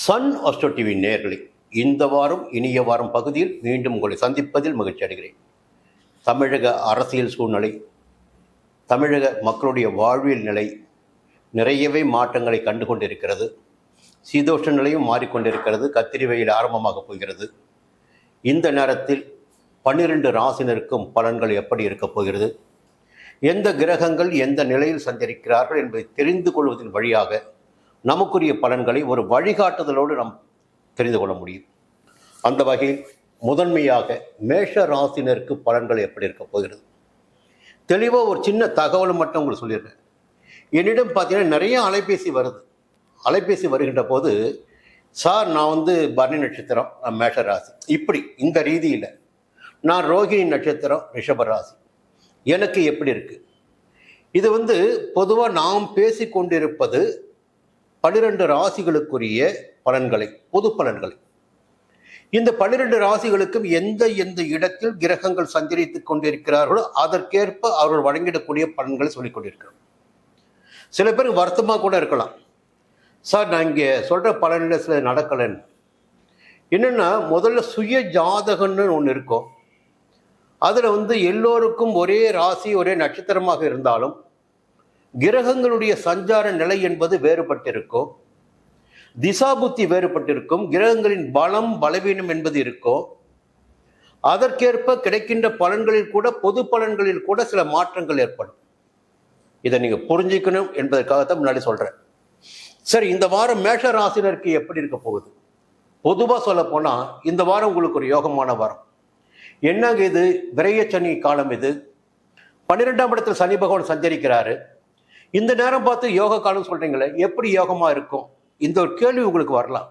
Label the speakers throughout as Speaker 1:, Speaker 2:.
Speaker 1: Sun astro TV நேயர்களே, இந்த வாரம் இனிய வாரம் பகுதியில் மீண்டும் உங்களை சந்திப்பதில் மகிழ்ச்சி அடைகிறேன். தமிழக அரசியல் சூழ்நிலை, தமிழக மக்களுடைய வாழ்வியல் நிலை நிறையவே மாற்றங்களை கண்டு கொண்டிருக்கிறது. சீதோஷ்ண நிலையும் மாறிக்கொண்டிருக்கிறது. கத்திரி வெயில் ஆரம்பமாக போகிறது. இந்த நேரத்தில் 12 ராசினருக்கும் பலன்கள் எப்படி இருக்கப் போகிறது, எந்த கிரகங்கள் எந்த நிலையில் சஞ்சரிக்கிறார்கள் என்பதை தெரிந்து கொள்வதன் வழியாக நமக்குரிய பலன்களை ஒரு வழிகாட்டுதலோடு நாம் தெரிந்து கொள்ள முடியும். அந்த வகையில் முதன்மையாக மேஷ ராசினருக்கு பலன்கள் எப்படி இருக்க போகிறது, தெளிவாக ஒரு சின்ன தகவல் மட்டும் உங்களுக்கு சொல்லிடுறேன். என்னிடம் பார்த்தீங்கன்னா நிறைய அலைபேசி வருது. அலைபேசி வருகின்ற போது, சார் நான் பரணி நட்சத்திரம், நான் மேஷ ராசி, இப்படி இந்த ரீதியில், நான் ரோகிணி நட்சத்திரம், ரிஷப ராசி, எனக்கு எப்படி இருக்குது. இது பொதுவாக நாம் பேசி கொண்டிருப்பது 12 ராசிகளுக்குரிய பலன்களை, பொது பலன்களை. இந்த 12 ராசிகளுக்கும் எந்த எந்த இடத்தில் கிரகங்கள் சஞ்சரித்துக் கொண்டிருக்கிறார்களோ அதற்கேற்ப அவர்கள் வழங்கிடக்கூடிய பலன்களை சொல்லிக் கொண்டிருக்கிறோம். சில பேர் வருத்தமாக கூட இருக்கலாம், சார் நான் இங்கே சொல்கிற பலனில் சில நடக்கலைன்னு. என்னென்னா, முதல்ல சுய ஜாதகம்னு ஒன்று இருக்கும். அதில் எல்லோருக்கும் ஒரே ராசி ஒரே நட்சத்திரமாக இருந்தாலும் கிரகங்களுடைய சஞ்சார நிலை என்பது வேறுபட்டிருக்கும், திசாபுத்தி வேறுபட்டிருக்கும், கிரகங்களின் பலம் பலவீனம் என்பது இருக்கும். அதற்கேற்ப கிடைக்கின்ற பலன்களில் கூட, பொது பலன்களில் கூட சில மாற்றங்கள் ஏற்படும். இதை நீங்கள் புரிஞ்சுக்கணும் என்பதற்காகத்தான் முன்னாடி சொல்கிறேன். சரி, இந்த வாரம் மேஷ ராசினருக்கு எப்படி இருக்க போகுது? பொதுவாக சொல்ல போனால் இந்த வாரம் உங்களுக்கு ஒரு யோகமான வாரம். என்னங்க இது, விரைய சனி காலம். இது 12ஆம் இடத்தில் சனி பகவான் சஞ்சரிக்கிறாரு. இந்த நேரம் பார்த்து யோக காலம் சொல்றீங்களே, எப்படி யோகமா இருக்கும்? இந்த ஒரு கேள்வி உங்களுக்கு வரலாம்.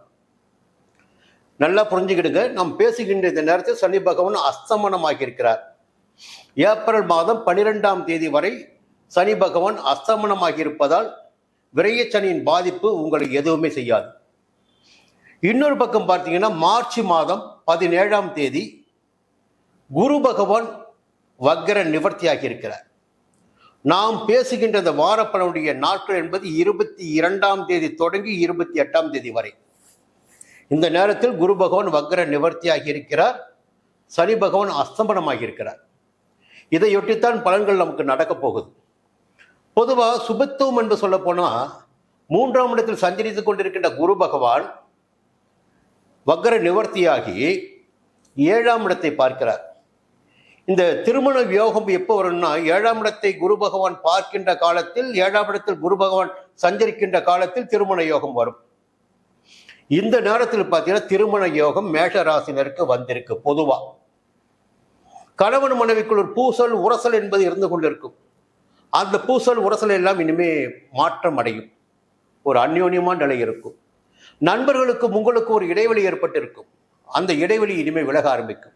Speaker 1: நல்லா புரிஞ்சுக்கிடுங்க. நாம் பேசுகின்ற இந்த நேரத்தில் சனி பகவான் அஸ்தமனமாகி இருக்கிறார். ஏப்ரல் மாதம் 12ஆம் தேதி வரை சனி பகவான் அஸ்தமனமாகி இருப்பதால் விரைய சனியின் பாதிப்பு உங்களுக்கு எதுவுமே செய்யாது. இன்னொரு பக்கம் பார்த்தீங்கன்னா, மார்ச் மாதம் 17ஆம் தேதி குரு பகவான் வக்ர நிவர்த்தியாகி இருக்கிறார். நாம் பேசுகின்ற இந்த வாரப்பலனுடைய நாட்கள் என்பது 22ஆம் தேதி தொடங்கி 28ஆம் தேதி வரை. இந்த நேரத்தில் குரு பகவான் வக்ர நிவர்த்தியாகி இருக்கிறார், சனி பகவான் அஸ்தமனமாகி இருக்கிறார். இதையொட்டித்தான் பலன்கள் நமக்கு நடக்கப் போகுது. பொதுவாக சுபத்துவம் என்று சொல்ல போனால், 3ஆம் இடத்தில் சஞ்சரித்துக் கொண்டிருக்கின்ற குரு பகவான் வக்ர நிவர்த்தியாகி 7ஆம் இடத்தை பார்க்கிறார். இந்த திருமண யோகம் எப்போ வரும்னா, 7ஆம் இடத்தை குரு பகவான் பார்க்கின்ற காலத்தில், 7ஆம் இடத்தில் குரு பகவான் சஞ்சரிக்கின்ற காலத்தில் திருமண யோகம் வரும். இந்த நேரத்தில் பார்த்தீங்கன்னா திருமண யோகம் மேஷ ராசினருக்கு வந்திருக்கு. பொதுவா கணவன் மனைவிக்குள் ஒரு பூசல் உரசல் என்பது இருந்து கொண்டிருக்கும். அந்த பூசல் உரசல் எல்லாம் இனிமே மாற்றம் அடையும். ஒரு அந்யோன்யமான நிலை இருக்கும். நண்பர்களுக்கும் உங்களுக்கு ஒரு இடைவெளி ஏற்பட்டிருக்கும். அந்த இடைவெளி இனிமே விலக ஆரம்பிக்கும்.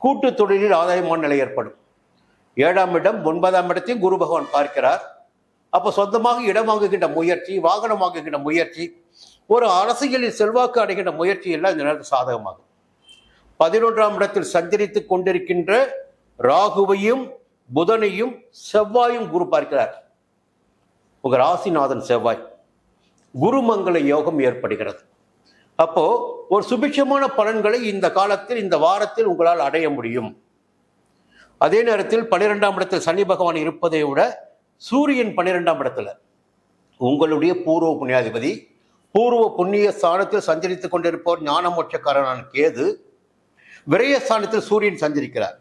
Speaker 1: கூட்டு தொழிலில் ஆதாயமான நிலை ஏற்படும். 7ஆம் இடம் 9ஆம் இடத்தையும் குரு பகவான் பார்க்கிறார். அப்போ சொந்தமாக இடம் வாங்குகின்ற முயற்சி, வாகனம் வாங்குகின்ற முயற்சி, ஒரு அரசியலில் செல்வாக்கு அடைகின்ற முயற்சி எல்லாம் இந்த நேரத்தில் சாதகமாகும். 11ஆம் இடத்தில் சஞ்சரித்துக் கொண்டிருக்கின்ற ராகுவையும் புதனையும் செவ்வாயும் குரு பார்க்கிறார். உங்க ராசிநாதன் செவ்வாய், குருமங்கள யோகம் ஏற்படுகிறது. அப்போ ஒரு சுபிட்சமான பலன்களை இந்த காலத்தில், இந்த வாரத்தில் உங்களால் அடைய முடியும். அதே நேரத்தில் 12ஆம் இடத்தில் சனி பகவான் இருப்பதை விட சூரியன் 12ஆம் இடத்துல, உங்களுடைய பூர்வ புண்ணியாதிபதி, பூர்வ புண்ணிய ஸ்தானத்தில் சஞ்சரித்துக் கொண்டிருப்பவர் ஞானமோட்சக்காரனான கேது, விரயஸ்தானத்தில் சூரியன் சஞ்சரிக்கிறார்.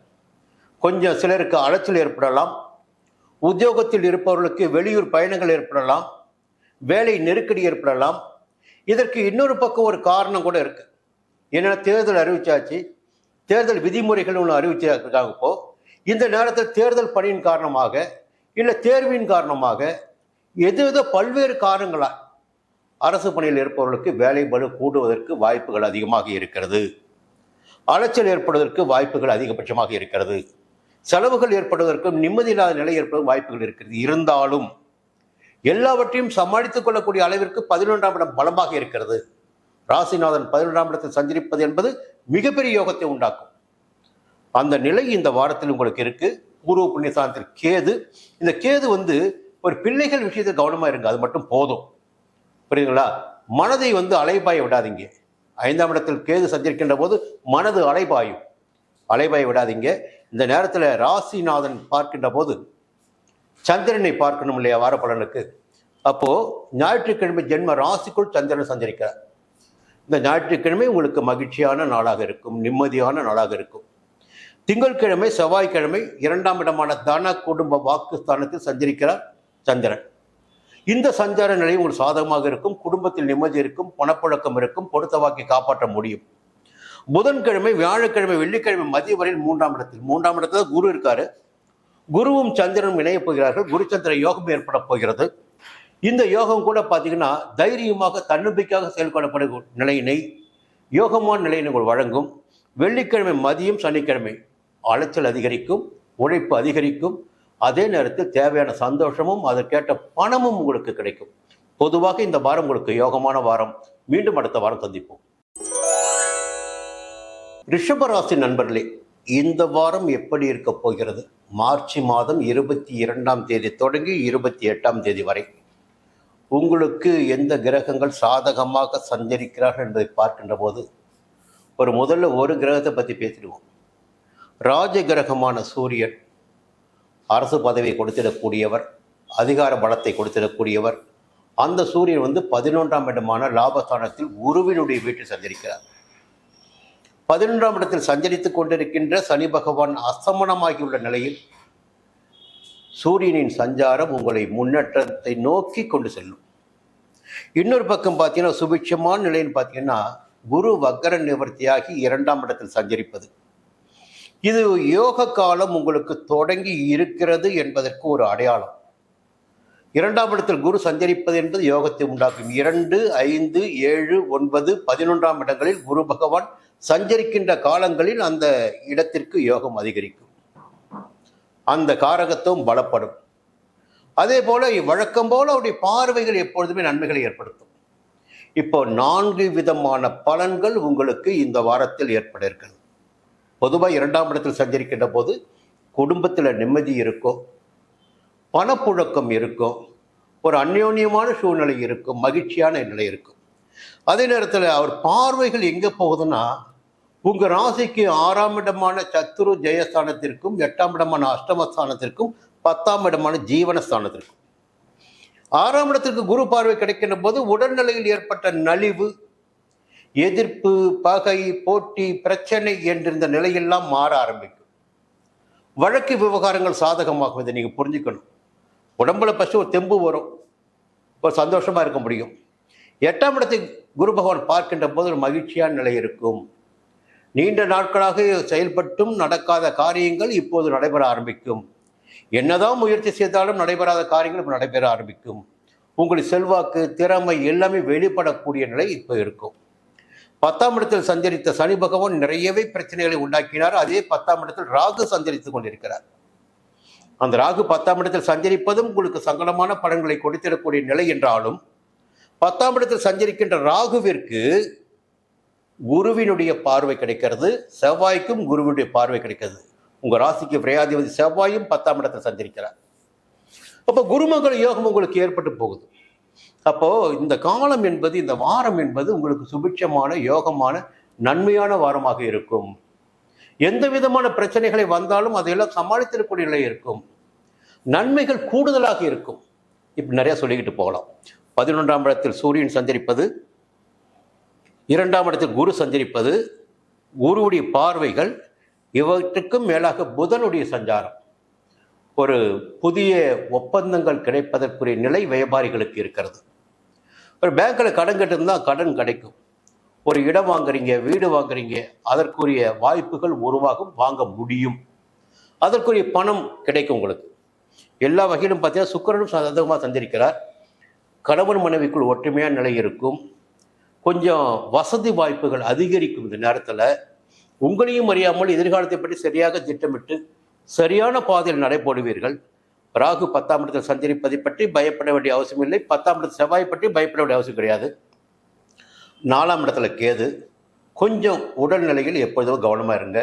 Speaker 1: கொஞ்சம் சிலருக்கு அலைச்சல் ஏற்படலாம். உத்தியோகத்தில் இருப்பவர்களுக்கு வெளியூர் பயணங்கள் ஏற்படலாம், வேலை நெருக்கடி ஏற்படலாம். இதற்கு இன்னொரு பக்கம் ஒரு காரணம் கூட இருக்கு. ஏன்னா தேர்தல் அறிவிச்சாச்சு, தேர்தல் விதிமுறைகள் ஒன்று அறிவிச்சிருக்காங்க. இப்போ இந்த நேரத்தில் தேர்தல் பணியின் காரணமாக, இல்லை தேர்வின் காரணமாக, எதோ பல்வேறு காரணங்களால் அரசு பணியில் இருப்பவர்களுக்கு வேலை பளு கூடுவதற்கு வாய்ப்புகள் அதிகமாக இருக்கிறது. அலைச்சல் ஏற்படுவதற்கு வாய்ப்புகள் அதிகபட்சமாக இருக்கிறது. செலவுகள் ஏற்படுவதற்கும் நிம்மதி இல்லாத நிலை ஏற்படும் வாய்ப்புகள் இருக்கிறது. இருந்தாலும் எல்லாவற்றையும் சமாளித்துக் கொள்ளக்கூடிய அளவிற்கு 11ஆம் இடம் பலமாக இருக்கிறது. ராசிநாதன் 11ஆம் இடத்தில் சஞ்சரிப்பது என்பது மிகப்பெரிய யோகத்தை உண்டாக்கும். அந்த நிலை இந்த வாரத்தில் உங்களுக்கு இருக்கு. பூர்வ புண்ணியஸ்தானத்தில் கேது. இந்த கேது ஒரு பிள்ளைகள் விஷயத்தில் கவனமா இருங்க, அது மட்டும் போதும். புரியுதுங்களா? மனதை அலைபாய விடாதீங்க. 5ஆம் இடத்தில் கேது சஞ்சரிக்கின்ற போது மனது அலைபாய விடாதீங்க. இந்த நேரத்தில் ராசிநாதன் பார்க்கின்ற போது சந்திரனை பார்க்கணும் இல்லையா வார பலனுக்கு. அப்போ ஞாயிற்றுக்கிழமை ஜென்ம ராசிக்குள் சந்திரன் சஞ்சரிக்கிறார். இந்த ஞாயிற்றுக்கிழமை உங்களுக்கு மகிழ்ச்சியான நாளாக இருக்கும், நிம்மதியான நாளாக இருக்கும். திங்கட்கிழமை செவ்வாய்க்கிழமை 2ஆம் இடமான தன குடும்ப வாக்குஸ்தானத்தில் சஞ்சரிக்கிறார் சந்திரன். இந்த சஞ்சார நிலை உங்களுக்கு சாதகமாக இருக்கும். குடும்பத்தில் நிம்மதி இருக்கும், பணப்புழக்கம் இருக்கும், கொடுத்த வாக்கை காப்பாற்ற முடியும். புதன்கிழமை வியாழக்கிழமை வெள்ளிக்கிழமை மதிய வரையில் 3ஆம் இடத்துல குரு இருக்காரு. குருவும் சந்திரனும் இணைய போகிறார்கள். குரு சந்திர யோகம் ஏற்பட போகிறது. இந்த யோகம் கூட பார்த்தீங்கன்னா தைரியமாக தன்னம்பிக்கையாக செயல்படப்படும் நிலையினை, யோகமான நிலையினை வழங்கும். வெள்ளிக்கிழமை மதியம் சனிக்கிழமை அலைச்சல் அதிகரிக்கும், உழைப்பு அதிகரிக்கும். அதே நேரத்தில் தேவையான சந்தோஷமும் அதற்கேற்ற பணமும் உங்களுக்கு கிடைக்கும். பொதுவாக இந்த வாரம் உங்களுக்கு யோகமான வாரம். மீண்டும் அடுத்த வாரம் சந்திப்போம். ரிஷபராசி நண்பர்களே, இந்த வாரம் எப்படி இருக்க போகிறது? மார்ச் மாதம் 22ஆம் தேதி தொடங்கி 28ஆம் தேதி வரை உங்களுக்கு எந்த கிரகங்கள் சாதகமாக சஞ்சரிக்கிறார்கள் என்பதை பார்க்கின்ற போது முதல்ல ஒரு கிரகத்தை பற்றி பேசிடுவோம். ராஜ கிரகமான சூரியன் அரசு பதவியை கொடுத்திடக்கூடியவர், அதிகார பலத்தை கொடுத்திடக்கூடியவர். அந்த சூரியன் 11ஆம் இடமான லாபஸ்தானத்தில் குருவினுடைய வீட்டில் சஞ்சரிக்கிறார். 11ஆம் இடத்தில் சஞ்சரித்துக் கொண்டிருக்கின்ற சனி பகவான் அஸ்தமனமாகியுள்ள நிலையில் சூரியனின் சஞ்சாரம் உங்களை முன்னேற்றத்தை நோக்கி கொண்டு செல்லும். இன்னொரு பக்கம் பார்த்தீங்கன்னா சுபிட்சமான நிலைன்னு பார்த்தீங்கன்னா குரு வக்கர நிவர்த்தியாகி 2ஆம் இடத்தில் சஞ்சரிப்பது. இது யோக காலம் உங்களுக்கு தொடங்கி இருக்கிறது என்பதற்கு ஒரு அடையாளம். 2ஆம் இடத்தில் குரு சஞ்சரிப்பது என்பது யோகத்தை உண்டாக்கும். 2, 5, 7, 9, 11ஆம் இடங்களில் குரு பகவான் சஞ்சரிக்கின்ற காலங்களில் அந்த இடத்திற்கு யோகம் அதிகரிக்கும், அந்த காரகத்துவம் பலப்படும். அதே போல வழக்கம் போல அவருடைய பார்வைகள் எப்பொழுதுமே நன்மைகளை ஏற்படுத்தும். இப்போ 4 விதமான பலன்கள் உங்களுக்கு இந்த வாரத்தில் ஏற்பட இருக்கிறது. பொதுவாக 2ஆம் இடத்தில் சஞ்சரிக்கின்ற போது குடும்பத்தில் நிம்மதி இருக்கும், பணப்புழக்கம் இருக்கும், ஒரு அந்யோன்யமான சூழ்நிலை இருக்கும், மகிழ்ச்சியான நிலை இருக்கும். அதே நேரத்தில் அவர் பார்வைகள் எங்கே போகுதுன்னா உங்கள் ராசிக்கு 6ஆம் இடமான சத்துரு ஜெயஸ்தானத்திற்கும் 8ஆம் இடமான அஷ்டமஸ்தானத்திற்கும் 10ஆம் இடமான ஜீவனஸ்தானத்திற்கும். 6ஆம் இடத்திற்கு குரு பார்வை கிடைக்கின்ற போது உடல்நிலையில் ஏற்பட்ட நலிவு, எதிர்ப்பு, பகை, போட்டி, பிரச்சனை என்கின்ற நிலையெல்லாம் மாற ஆரம்பிக்கும். வழக்கு விவகாரங்கள் சாதகமாகும். இதை நீங்கள் புரிஞ்சுக்கணும். உடம்புல ஃபஸ்ட்டு ஒரு தெம்பு வரும், ஒரு சந்தோஷமாக இருக்க முடியும். 8ஆம் இடத்தை குரு பகவான் பார்க்கின்ற போது ஒரு மகிழ்ச்சியான நிலை இருக்கும். நீண்ட நாட்களாக செயல்பட்டும் நடக்காத காரியங்கள் இப்போது நடைபெற ஆரம்பிக்கும். என்னதான் முயற்சி செய்தாலும் நடைபெறாத காரியங்கள் இப்போ நடைபெற ஆரம்பிக்கும். உங்களுடைய செல்வாக்கு, திறமை எல்லாமே வெளிப்படக்கூடிய நிலை இப்போ இருக்கும். 10ஆம் இடத்தில் சஞ்சரித்த சனி பகவான் நிறையவே பிரச்சனைகளை உண்டாக்கினார். அதே 10ஆம் இடத்தில் ராகு சஞ்சரித்துக் கொண்டிருக்கிறார். அந்த ராகு 10ஆம் இடத்தில் சஞ்சரிப்பதும் உங்களுக்கு சங்கடமான பலன்களை கொடுத்திடக்கூடிய நிலை என்றாலும் 10ஆம் இடத்தில் சஞ்சரிக்கின்ற ராகுவிற்கு குருவினுடைய பார்வை கிடைக்கிறது, செவ்வாய்க்கும் குருவினுடைய பார்வை கிடைக்கிறது. உங்கள் ராசிக்கு விரையாதிபதி செவ்வாயும் 10ஆம் இடத்தில் சஞ்சரிக்கிறார். அப்போ குருமங்கள யோகம் உங்களுக்கு ஏற்பட்டு போகுது. அப்போ இந்த காலம் என்பது, இந்த வாரம் என்பது உங்களுக்கு சுபிட்சமான, யோகமான, நன்மையான வாரமாக இருக்கும். எந்த விதமான பிரச்சனைகளை வந்தாலும் அதையெல்லாம் சமாளித்திருக்கக்கூடிய நிலை இருக்கும். நன்மைகள் கூடுதலாக இருக்கும். இப்போ நிறைய சொல்லிக்கிட்டு போகலாம். 11ஆம் இடத்தில் சூரியன் சஞ்சரிப்பது, 2ஆம் இடத்தில் குரு சஞ்சரிப்பது, குருவுடைய பார்வைகள், இவற்றுக்கும் மேலாக புதனுடைய சஞ்சாரம், ஒரு புதிய ஒப்பந்தங்கள் கிடைப்பதற்குரிய நிலை வியாபாரிகளுக்கு இருக்கிறது. ஒரு பேங்க்கில் கடன் கட்டிருந்தால் கடன் கிடைக்கும். ஒரு இடம் வாங்குறீங்க, வீடு வாங்குறீங்க, அதற்குரிய வாய்ப்புகள் உருவாகும், வாங்க முடியும். அதற்குரிய பணம் கிடைக்கும் உங்களுக்கு. எல்லா வகையிலும் பார்த்தீங்கன்னா சுக்கிரனும் சாதகமாக சஞ்சரிக்கிறார். கணவன் மனைவிக்குள் ஒற்றுமையான நிலை இருக்கும். கொஞ்சம் வசதி வாய்ப்புகள் அதிகரிக்கும். இந்த நேரத்தில் உங்களையும் அறியாமல் எதிர்காலத்தை பற்றி சரியாக திட்டமிட்டு சரியான பாதையில் நடைபோடுவீர்கள். ராகு 10ஆம் இடத்தில் சஞ்சரிப்பதை பற்றி பயப்பட வேண்டிய அவசியம் இல்லை. 10ஆம் இடத்தில் செவ்வாய் பற்றி பயப்பட வேண்டிய அவசியம் கிடையாது. 4ஆம் இடத்துல கேது. கொஞ்சம் உடல்நிலையில் எப்பொழுதும் கவனமாக இருங்க.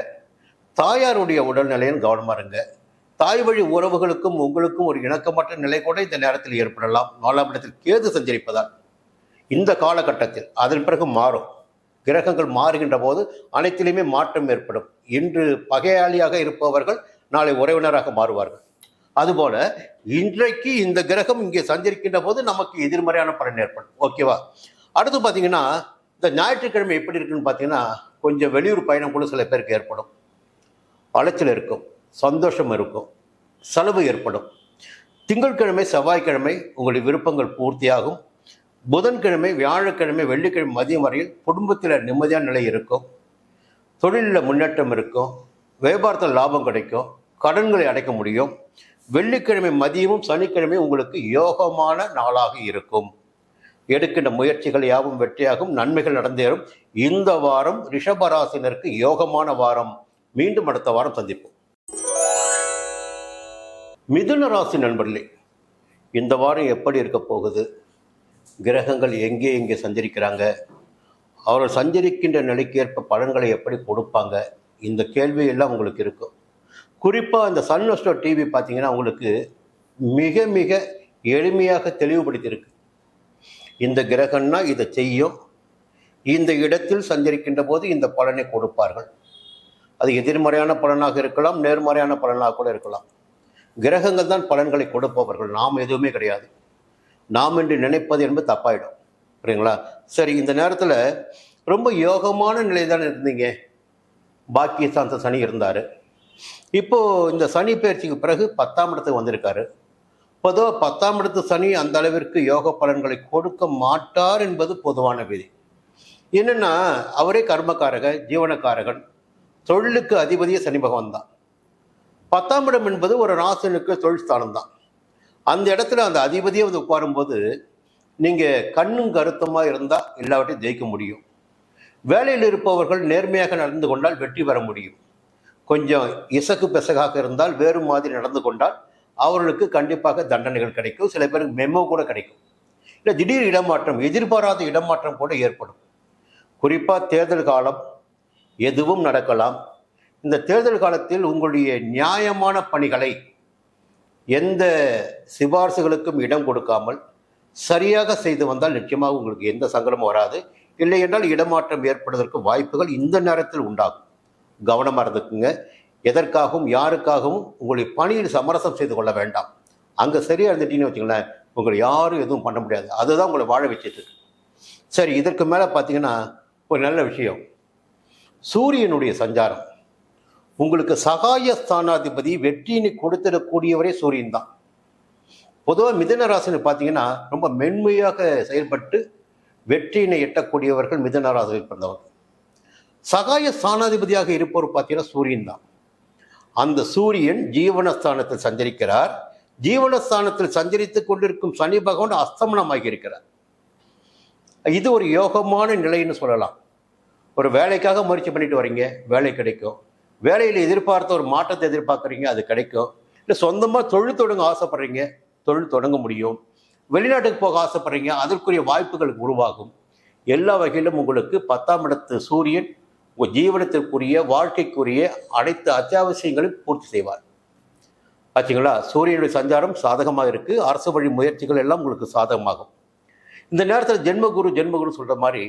Speaker 1: தாயாருடைய உடல்நிலையில் கவனமாக இருங்க. தாய் வழி உறவுகளுக்கும் உங்களுக்கும் ஒரு இணக்கமற்ற நிலை கூட இந்த நேரத்தில் ஏற்படலாம். 4ஆம் இடத்தில் கேது சஞ்சரிப்பதால் இந்த காலகட்டத்தில் அதன் பிறகு மாறும். கிரகங்கள் மாறுகின்ற போது அனைத்திலுமே மாற்றம் ஏற்படும். இன்று பகையாளியாக இருப்பவர்கள் நாளை உறவினராக மாறுவார்கள். அதுபோல இன்றைக்கு இந்த கிரகம் இங்கே சஞ்சரிக்கின்ற போது நமக்கு எதிர்மறையான பலன் ஏற்படும். ஓகேவா? அடுத்து பார்த்தீங்கன்னா, இந்த ஞாயிற்றுக்கிழமை எப்படி இருக்குன்னு பார்த்தீங்கன்னா, கொஞ்சம் வெளியூர் பயணம் கூட சில பேருக்கு ஏற்படும். அலைச்சல் இருக்கும், சந்தோஷம் இருக்கும், செலவு ஏற்படும். திங்கட்கிழமை செவ்வாய்க்கிழமை உங்களுடைய விருப்பங்கள் பூர்த்தியாகும். புதன்கிழமை வியாழக்கிழமை வெள்ளிக்கிழமை மதியம் வரையில் குடும்பத்தில் நிம்மதியான நிலை இருக்கும். தொழிலில் முன்னேற்றம் இருக்கும். வியாபாரத்தில் லாபம் கிடைக்கும். கடன்களை அடைக்க முடியும். வெள்ளிக்கிழமை மதியமும் சனிக்கிழமை உங்களுக்கு யோகமான நாளாக இருக்கும். எடுக்கின்ற முயற்சிகள் யாவும் வெற்றியாகும். நன்மைகள் நடந்தேறும். இந்த வாரம் ரிஷபராசினருக்கு யோகமான வாரம். மீண்டும் அடுத்த வாரம் சந்திப்போம். மிதுன ராசி நண்பர்களே, இந்த வாரம் எப்படி இருக்க போகுது? கிரகங்கள் எங்கே எங்கே சஞ்சரிக்கிறாங்க? அவர்கள் சஞ்சரிக்கின்ற நிலைக்கு ஏற்ப பலன்களை எப்படி கொடுப்பாங்க? இந்த கேள்வியெல்லாம் உங்களுக்கு இருக்கும். குறிப்பாக இந்த சன் அஸ்ட்ரோ டிவி பார்த்தீங்கன்னா உங்களுக்கு மிக மிக எளிமையாக தெளிவுபடுத்தியிருக்கு. இந்த கிரகம்னா இதை செய்யும், இந்த இடத்தில் சஞ்சரிக்கின்ற போது இந்த பலனை கொடுப்பார்கள். அது எதிர்மறையான பலனாக இருக்கலாம், நேர்மறையான பலனாக கூட இருக்கலாம். கிரகங்கள் தான் பலன்களை கொடுப்பவர்கள், நாம் எதுவுமே கிடையாது. நாம் என்று நினைப்பது என்பது தப்பாயிடும். புரியுங்களா? சரி, இந்த நேரத்தில் ரொம்ப யோகமான நிலை தானே இருந்தீங்க. பாக்கியஸ்தானத்தில் சனி இருந்தார். இப்போது இந்த சனி பயிற்சிக்கு பிறகு 10ஆம் இடத்துக்கு வந்திருக்காரு. பொதுவாக 10ஆம் இடத்து சனி அந்த அளவிற்கு யோக பலன்களை கொடுக்க மாட்டார் என்பது பொதுவான விதி. என்னென்னா, அவரே கர்மக்காரக, ஜீவனக்காரகன், தொழிலுக்கு அதிபதியே சனி பகவான் தான். 10ஆம் இடம் என்பது ஒரு ராசினுக்கு தொழில் ஸ்தானம் தான். அந்த இடத்துல அந்த அதிபதியை வந்து உட்காரும்போது நீங்கள் கண்ணும் கருத்துமாக இருந்தால் எல்லாவற்றையும் ஜெயிக்க முடியும். வேலையில் இருப்பவர்கள் நேர்மையாக நடந்து கொண்டால் வெற்றி பெற முடியும். கொஞ்சம் இசகு பெசகாக இருந்தால், வேறு மாதிரி நடந்து கொண்டால் அவர்களுக்கு கண்டிப்பாக தண்டனைகள் கிடைக்கும். சில பேருக்கு மெமோ கூட கிடைக்கும். இல்லை திடீர் இடமாற்றம், எதிர்பாராத இடமாற்றம் கூட ஏற்படும். குறிப்பாக தேர்தல் காலம் எதுவும் நடக்கலாம். இந்த தேர்தல் காலத்தில் உங்களுடைய நியாயமான பணிகளை எந்த சிபார்சுகளுக்கும் இடம் கொடுக்காமல் சரியாக செய்து வந்தால் நிச்சயமாக உங்களுக்கு எந்த சங்கடமும் வராது. இல்லை என்றால் இடமாற்றம் ஏற்படுவதற்கு வாய்ப்புகள் இந்த நேரத்தில் உண்டாகும். கவனமாக இருந்துக்குங்க. எதற்காகவும் யாருக்காகவும் உங்களுடைய பணியில் சமரசம் செய்து கொள்ள வேண்டாம். அங்கே சரியாக இருந்துட்டீங்கன்னு வச்சுங்களேன், உங்களை யாரும் எதுவும் பண்ண முடியாது. அதுதான் உங்களை வாழ வச்சிட்டு இருக்கு. சரி, இதற்கு மேலே பார்த்தீங்கன்னா ஒரு நல்ல விஷயம், சூரியனுடைய சஞ்சாரம். உங்களுக்கு சகாய ஸ்தானாதிபதி வெற்றியினை கொடுத்திடக்கூடியவரே சூரியன் தான். பொதுவாக மிதுன ராசின்னு பார்த்தீங்கன்னா ரொம்ப மென்மையாக செயல்பட்டு வெற்றியினை எட்டக்கூடியவர்கள் மிதுன ராசியில் பிறந்தவர். சகாய ஸ்தானாதிபதியாக இருப்பவர் பார்த்தீங்கன்னா சூரியன் தான். அந்த சூரியன் ஜீவனஸ்தானத்தில் சஞ்சரிக்கிறார். ஜீவனஸ்தானத்தில் சஞ்சரித்துக் கொண்டிருக்கும் சனி பகவான் அஸ்தமனமாகி இருக்கிறார். இது ஒரு யோகமான நிலைன்னு சொல்லலாம். ஒரு வேலைக்காக முயற்சி பண்ணிட்டு வரீங்க, வேலை கிடைக்கும். வேலையில் எதிர்பார்த்த ஒரு மாற்றத்தை எதிர்பார்க்குறீங்க, அது கிடைக்கும். இல்லை சொந்தமாக தொழில் தொடங்க ஆசைப்படுறீங்க, தொழில் தொடங்க முடியும். வெளிநாட்டுக்கு போக ஆசைப்படுறீங்க, அதற்குரிய வாய்ப்புகள் உருவாகும். எல்லா வகையிலும் உங்களுக்கு 10ஆம் இடத்து சூரியன் உங்கள் ஜீவனத்திற்குரிய வாழ்க்கைக்குரிய அனைத்து அத்தியாவசியங்களையும் பூர்த்தி செய்வார். ஆச்சுங்களா? சூரியனுடைய சஞ்சாரம் சாதகமாக இருக்குது. அரசு வழி முயற்சிகள் எல்லாம் உங்களுக்கு சாதகமாகும். இந்த நேரத்தில் ஜென்மகுரு சொல்கிற மாதிரி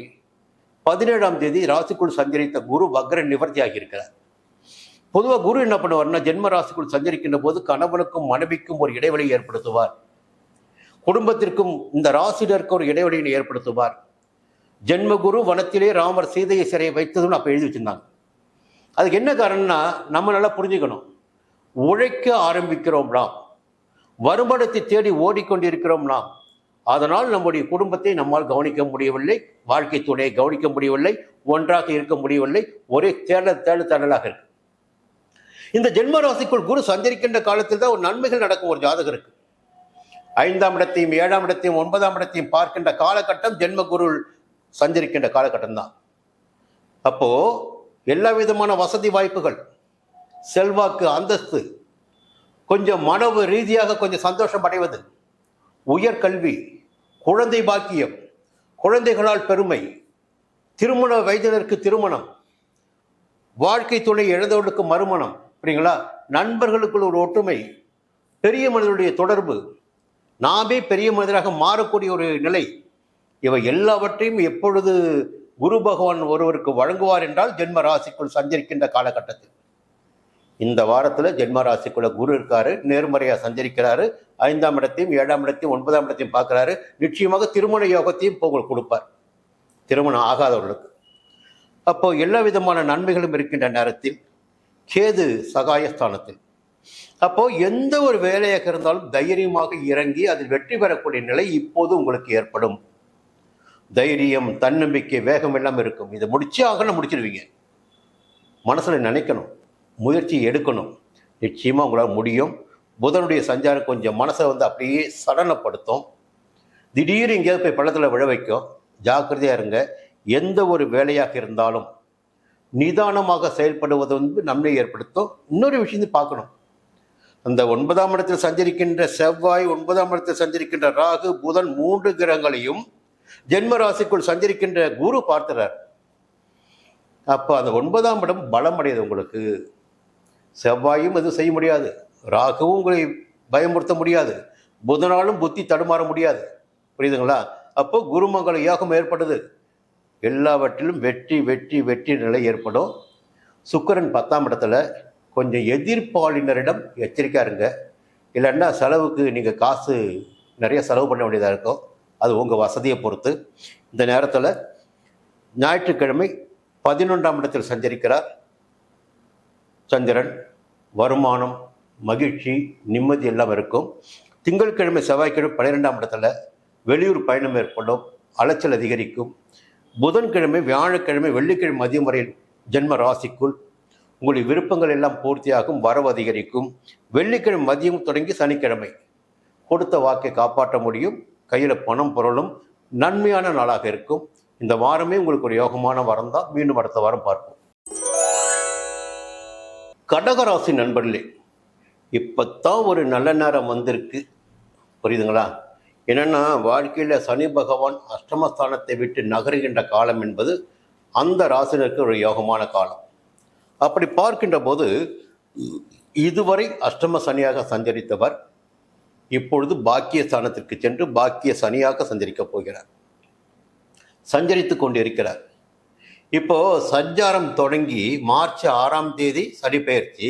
Speaker 1: 17ஆம் தேதி ராசிக்குள் சஞ்சரித்த குரு வக்ர நிவர்த்தி ஆகியிருக்கிறார். பொதுவாக குரு என்ன பண்ணுவார்னா, ஜென்ம ராசிக்குள் சஞ்சரிக்கின்ற போது கணவனுக்கும் மனைவிக்கும் ஒரு இடைவெளியை ஏற்படுத்துவார். குடும்பத்திற்கும் இந்த ராசியினருக்கு ஒரு இடைவெளியை ஏற்படுத்துவார். ஜென்மகுரு வனத்திலே ராமர் சீதையை சிறையை வைத்ததுன்னு அப்போ எழுதி வச்சிருந்தாங்க. அதுக்கு என்ன காரணம்னா, நம்ம நல்லா புரிஞ்சுக்கணும். உழைக்க ஆரம்பிக்கிறோம் நாம், வருமானத்தை தேடி ஓடிக்கொண்டிருக்கிறோம் நாம். அதனால் நம்முடைய குடும்பத்தை நம்மால் கவனிக்க முடியவில்லை, வாழ்க்கை துணையை கவனிக்க முடியவில்லை, ஒன்றாக இருக்க முடியவில்லை, ஒரே தேடலாக இருக்கு. இந்த ஜென்ம ராசிக்குள் குரு சஞ்சரிக்கின்ற காலத்தில் தான் ஒரு நன்மைகள் நடக்கும் ஒரு ஜாதகருக்கு. 5ஆம் இடத்தையும் 7ஆம் இடத்தையும் 9ஆம் இடத்தையும் பார்க்கின்ற காலகட்டம் ஜென்ம குரு சஞ்சரிக்கின்ற காலகட்டம் தான். அப்போ எல்லா விதமான வசதி வாய்ப்புகள், செல்வாக்கு, அந்தஸ்து, கொஞ்சம் மனவு ரீதியாக கொஞ்சம் சந்தோஷம் அடைவது, உயர்கல்வி, குழந்தை பாக்கியம், குழந்தைகளால் பெருமை, திருமண வயதினருக்கு திருமணம், வாழ்க்கை துணை இழந்தவர்களுக்கு மறுமணம், அப்படிங்களா? நண்பர்களுக்குள் ஒரு ஒற்றுமை, பெரிய மனிதனுடைய தொடர்பு, நாமே பெரிய மனிதராக மாறக்கூடிய ஒரு நிலை, இவை எல்லாவற்றையும் எப்பொழுது குரு பகவான் ஒருவருக்கு வழங்குவார் என்றால் ஜென்ம ராசிக்குள் சஞ்சரிக்கின்ற காலகட்டத்தில். இந்த வாரத்தில் ஜென்ம ராசிக்குள்ள குரு இருக்காரு, நேர்மறையாக சஞ்சரிக்கிறாரு, 5ஆம் இடத்தையும் 7ஆம் இடத்தையும் 9ஆம் இடத்தையும் பார்க்கிறாரு. நிச்சயமாக திருமண யோகத்தையும் உங்களுக்கு கொடுப்பார், திருமணம் ஆகாதவர்களுக்கு. அப்போ எல்லா விதமான நன்மைகளும் இருக்கின்ற நேரத்தில் கேது சகாயஸ்தானத்தில். அப்போ எந்த ஒரு வேலையாக இருந்தாலும் தைரியமாக இறங்கி அதில் வெற்றி பெறக்கூடிய நிலை இப்போது உங்களுக்கு ஏற்படும். தைரியம், தன்னம்பிக்கை, வேகம் எல்லாம் இருக்கும். இதை முடிச்சே ஆகணும், முடிச்சிடுவீங்க. மனசில் நினைக்கணும், முயற்சி எடுக்கணும், நிச்சயமாக உங்களால் முடியும். புதனுடைய சஞ்சாரம் கொஞ்சம் மனசை அப்படியே சலனப்படுத்தும். திடீர்னு எங்கேயாவது போய் பள்ளத்தில் விழ வைக்கும். ஜாக்கிரதையாக இருங்க. எந்த ஒரு வேலையாக இருந்தாலும் நிதானமாக செயல்படுவது நன்மை ஏற்படுத்தும். இன்னொரு விஷயம் பார்க்கணும், அந்த 9ஆம் இடத்தில் சஞ்சரிக்கின்ற செவ்வாய், 9ஆம் இடத்தில் சஞ்சரிக்கின்ற ராகு, புதன் 3 கிரகங்களையும் ஜென்ம ராசிக்குள் சஞ்சரிக்கின்ற குரு பார்க்கிறார். அப்போ அந்த 9ஆம் இடம் பலம் அடையுது உங்களுக்கு. செவ்வாயும் எதுவும் செய்ய முடியாது, ராகுவும் உங்களை பயமுறுத்த முடியாது, புதனாலும் புத்தி தடுமாற முடியாது. புரியுதுங்களா? அப்போ குருமங்கள யோகம் ஏற்படுது. எல்லாவற்றிலும் வெற்றி வெற்றி வெற்றி நிலை ஏற்படும். சுக்கிரன் 10ஆம் இடத்துல. கொஞ்சம் எதிர்ப்பாளினரிடம் எச்சரிக்கையாக இருங்க. இல்லைன்னா செலவுக்கு நீங்கள் காசு நிறைய செலவு பண்ண வேண்டியதாக இருக்கும். அது உங்கள் வசதியை பொறுத்து. இந்த நேரத்தில் ஞாயிற்றுக்கிழமை 11ஆம் இடத்தில் சஞ்சரிக்கிறார் சந்திரன். வருமானம், மகிழ்ச்சி, நிம்மதி எல்லாம் இருக்கும். திங்கட்கிழமை செவ்வாய்க்கிழமை 12ஆம் இடத்துல வெளியூர் பயணம் ஏற்படும், அலைச்சல் அதிகரிக்கும். புதன்கிழமை, வியாழக்கிழமை, வெள்ளிக்கிழமை மதியம் வரையில் ஜென்ம ராசிக்குள் உங்களுடைய விருப்பங்கள் எல்லாம் பூர்த்தியாகும், வரவு அதிகரிக்கும். வெள்ளிக்கிழமை மதியம் தொடங்கி சனிக்கிழமை கொடுத்த வாக்கை காப்பாற்ற முடியும். கையில் பணம் பொருளும் நன்மையான நாளாக இருக்கும். இந்த வாரமே உங்களுக்கு ஒரு யோகமான வாரம் தான். மீண்டும் அடுத்த வாரம் பார்ப்போம். கடகராசி நண்பர்களே, இப்போத்தான் ஒரு நல்ல நேரம் வந்திருக்கு. புரியுதுங்களா? என்னென்னா, வாழ்க்கையில் சனி பகவான் அஷ்டமஸ்தானத்தை விட்டு நகருகின்ற காலம் என்பது அந்த ராசினருக்கு ஒரு யோகமான காலம். அப்படி பார்க்கின்ற போது இதுவரை அஷ்டம சனியாக சஞ்சரித்தவர் இப்பொழுது பாக்கிய ஸ்தானத்திற்கு சென்று பாக்கிய சனியாக சஞ்சரிக்கப் போகிறார், சஞ்சரித்து கொண்டிருக்கிறார். இப்போ சஞ்சாரம் தொடங்கி மார்ச் 6ஆம் தேதி சனி பெயர்ச்சி,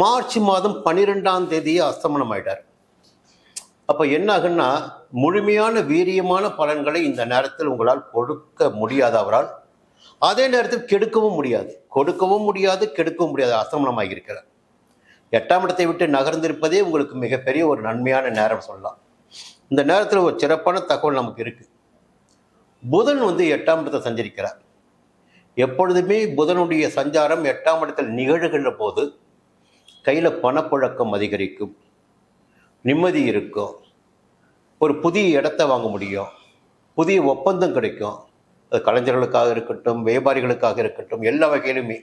Speaker 1: மார்ச் மாதம் 12ஆம் தேதி அஸ்தமனம் ஆயிட்டார். அப்போ என்ன ஆகுன்னா, முழுமையான வீரியமான பலன்களை இந்த நேரத்தில் உங்களால் கொடுக்க முடியாது அவரால். அதே நேரத்தில் கெடுக்கவும் முடியாது, கொடுக்கவும் முடியாது, கெடுக்கவும் முடியாது. அஸ்தமனமாக இருக்கிறார். 8ஆம் இடத்தை விட்டு நகர்ந்திருப்பதே உங்களுக்கு மிகப்பெரிய ஒரு நன்மையான நேரம் சொல்லலாம். இந்த நேரத்தில் ஒரு சிறப்பான தகவல் நமக்கு இருக்கு. புதன் 8ஆம் இடத்தை சஞ்சரிக்கிறார். எப்பொழுதுமே புதனுடைய சஞ்சாரம் 8ஆம் இடத்தில் நிகழ்கின்ற போது கையில் பணப்புழக்கம் அதிகரிக்கும், நிம்மதி இருக்கும், ஒரு புதிய இடத்தை வாங்க முடியும், புதிய ஒப்பந்தம் கிடைக்கும். அது கலைஞர்களுக்காக இருக்கட்டும், வியாபாரிகளுக்காக இருக்கட்டும், எல்லா வகையிலுமே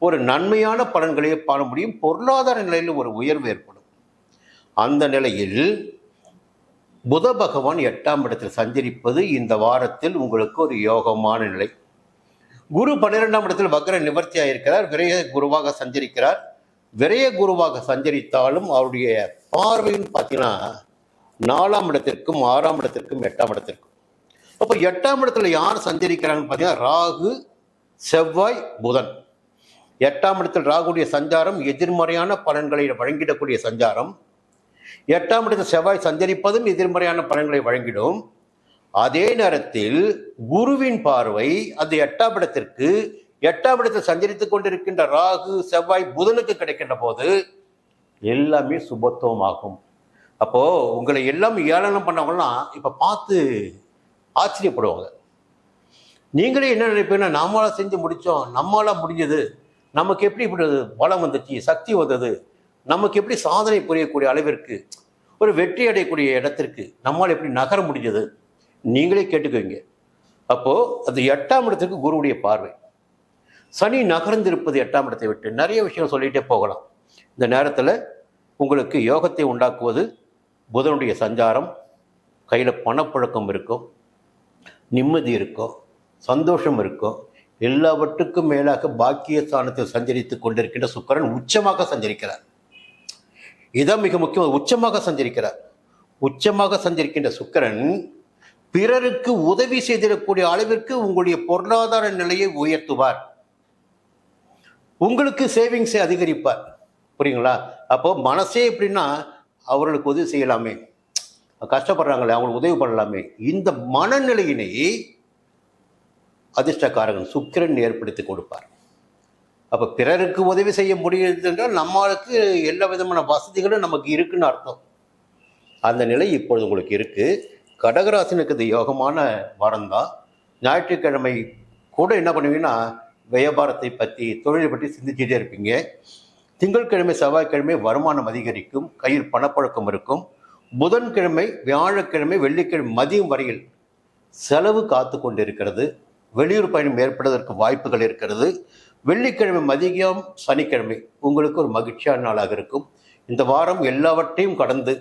Speaker 1: ஒரு நன்மையான பலன்களையே காண முடியும். பொருளாதார நிலையில் ஒரு உயர்வு ஏற்படும். அந்த நிலையில் புத பகவான் 8ஆம் இடத்தில் சஞ்சரிப்பது இந்த வாரத்தில் உங்களுக்கு ஒரு யோகமான நிலை. குரு 12ஆம் இடத்தில் வக்ர நிவர்த்தியாக இருக்கிறார், விரய குருவாக சஞ்சரிக்கிறார். விரய குருவாக சஞ்சரித்தாலும் அவருடைய பார்வைன்னு பார்த்தீங்கன்னா 4ஆம் இடத்திற்கும் 6ஆம் இடத்திற்கும் 8ஆம் இடத்திற்கும். அப்போ 8ஆம் இடத்துல யார் சஞ்சரிக்கிறாங்கன்னு பார்த்தீங்கன்னா ராகு, செவ்வாய், புதன். 8ஆம் இடத்தில் ராகுடைய சஞ்சாரம் எதிர்மறையான பலன்களை வழங்கிடக்கூடிய சஞ்சாரம். 8ஆம் இடத்தில் செவ்வாய் சஞ்சரிப்பதும் எதிர்மறையான பலன்களை வழங்கிடும். அதே நேரத்தில் குருவின் பார்வை அந்த 8ஆம் இடத்திற்கு, 8ஆம் இடத்தில் சஞ்சரித்துக் கொண்டிருக்கின்ற ராகு, செவ்வாய், புதனுக்கு கிடைக்கின்ற போது எல்லாமே சுபத்துவமாகும். அப்போ உங்களை எல்லாம் ஏளனம் பண்ணவங்கலாம் இப்ப பார்த்து ஆச்சரியப்படுவாங்க. நீங்களே என்ன நினைப்பீங்கன்னா, நாமளா செஞ்சு முடிச்சோம், நம்மளா முடிஞ்சது, நமக்கு எப்படி இப்படி பலம் வந்துச்சு, சக்தி வந்தது, நமக்கு எப்படி சாதனை புரியக்கூடிய அளவிற்கு ஒரு வெற்றி அடையக்கூடிய இடத்திற்கு நம்மால் எப்படி நகர முடிஞ்சது, நீங்களே கேட்டுக்குவீங்க. அப்போ அது 8ஆம் இடத்திற்கு குருவுடைய பார்வை. சனி நகர்ந்திருப்பது 8ஆம் இடத்தை விட்டு நிறைய விஷயம் சொல்லிகிட்டே போகலாம். இந்த நேரத்தில் உங்களுக்கு யோகத்தை உண்டாக்குவது புதனுடைய சஞ்சாரம். கையில் பணப்புழக்கம் இருக்கும், நிம்மதி இருக்கும், சந்தோஷம் இருக்கும். எல்லாவற்றுக்கும் மேலாக பாக்கிய ஸ்தானத்தில் சஞ்சரித்து கொண்டிருக்கின்ற சுக்கிரன் உச்சமாக சஞ்சரிக்கிறார். இதான் மிக முக்கியம், உச்சமாக சஞ்சரிக்கிறார். உச்சமாக சஞ்சரிக்கின்ற சுக்கிரன் பிறருக்கு உதவி செய்திடக்கூடிய அளவிற்கு உங்களுடைய பொருளாதார நிலையை உயர்த்துவார். உங்களுக்கு சேவிங்ஸை அதிகரிப்பார். புரியுங்களா? அப்போ மனசே எப்படின்னா அவர்களுக்கு உதவி செய்யலாமே, கஷ்டப்படுறாங்களே, அவங்களுக்கு உதவி பண்ணலாமே, இந்த மனநிலையினை அதிர்ஷ்டக்காரகன் சுக்கிரன் ஏற்படுத்தி கொடுப்பார். அப்போ பிறருக்கு உதவி செய்ய முடியுது என்றால் நம்மளுக்கு எல்லா விதமான வசதிகளும் நமக்கு இருக்குன்னு அர்த்தம். அந்த நிலை இப்பொழுது உங்களுக்கு இருக்குது. கடகராசினுக்கு இது யோகமான வாரம் தான். ஞாயிற்றுக்கிழமை கூட என்ன பண்ணுவீங்கன்னா வியாபாரத்தை பற்றி, தொழிலை பற்றி சிந்திச்சுட்டே இருப்பீங்க. திங்கட்கிழமை செவ்வாய்க்கிழமை வருமானம் அதிகரிக்கும், கையில் பணப்பழக்கம் இருக்கும். புதன்கிழமை வியாழக்கிழமை வெள்ளிக்கிழமை மதியம் வரையில் செலவு காத்து கொண்டு இருக்கிறது. வெளியூர் பயணம் ஏற்படுவதற்கு வாய்ப்புகள் இருக்கிறது. வெள்ளிக்கிழமை மதியம் சனிக்கிழமை உங்களுக்கு ஒரு மகிழ்ச்சியான நாளாக இருக்கும். இந்த வாரம் எல்லாவற்றையும் கடந்து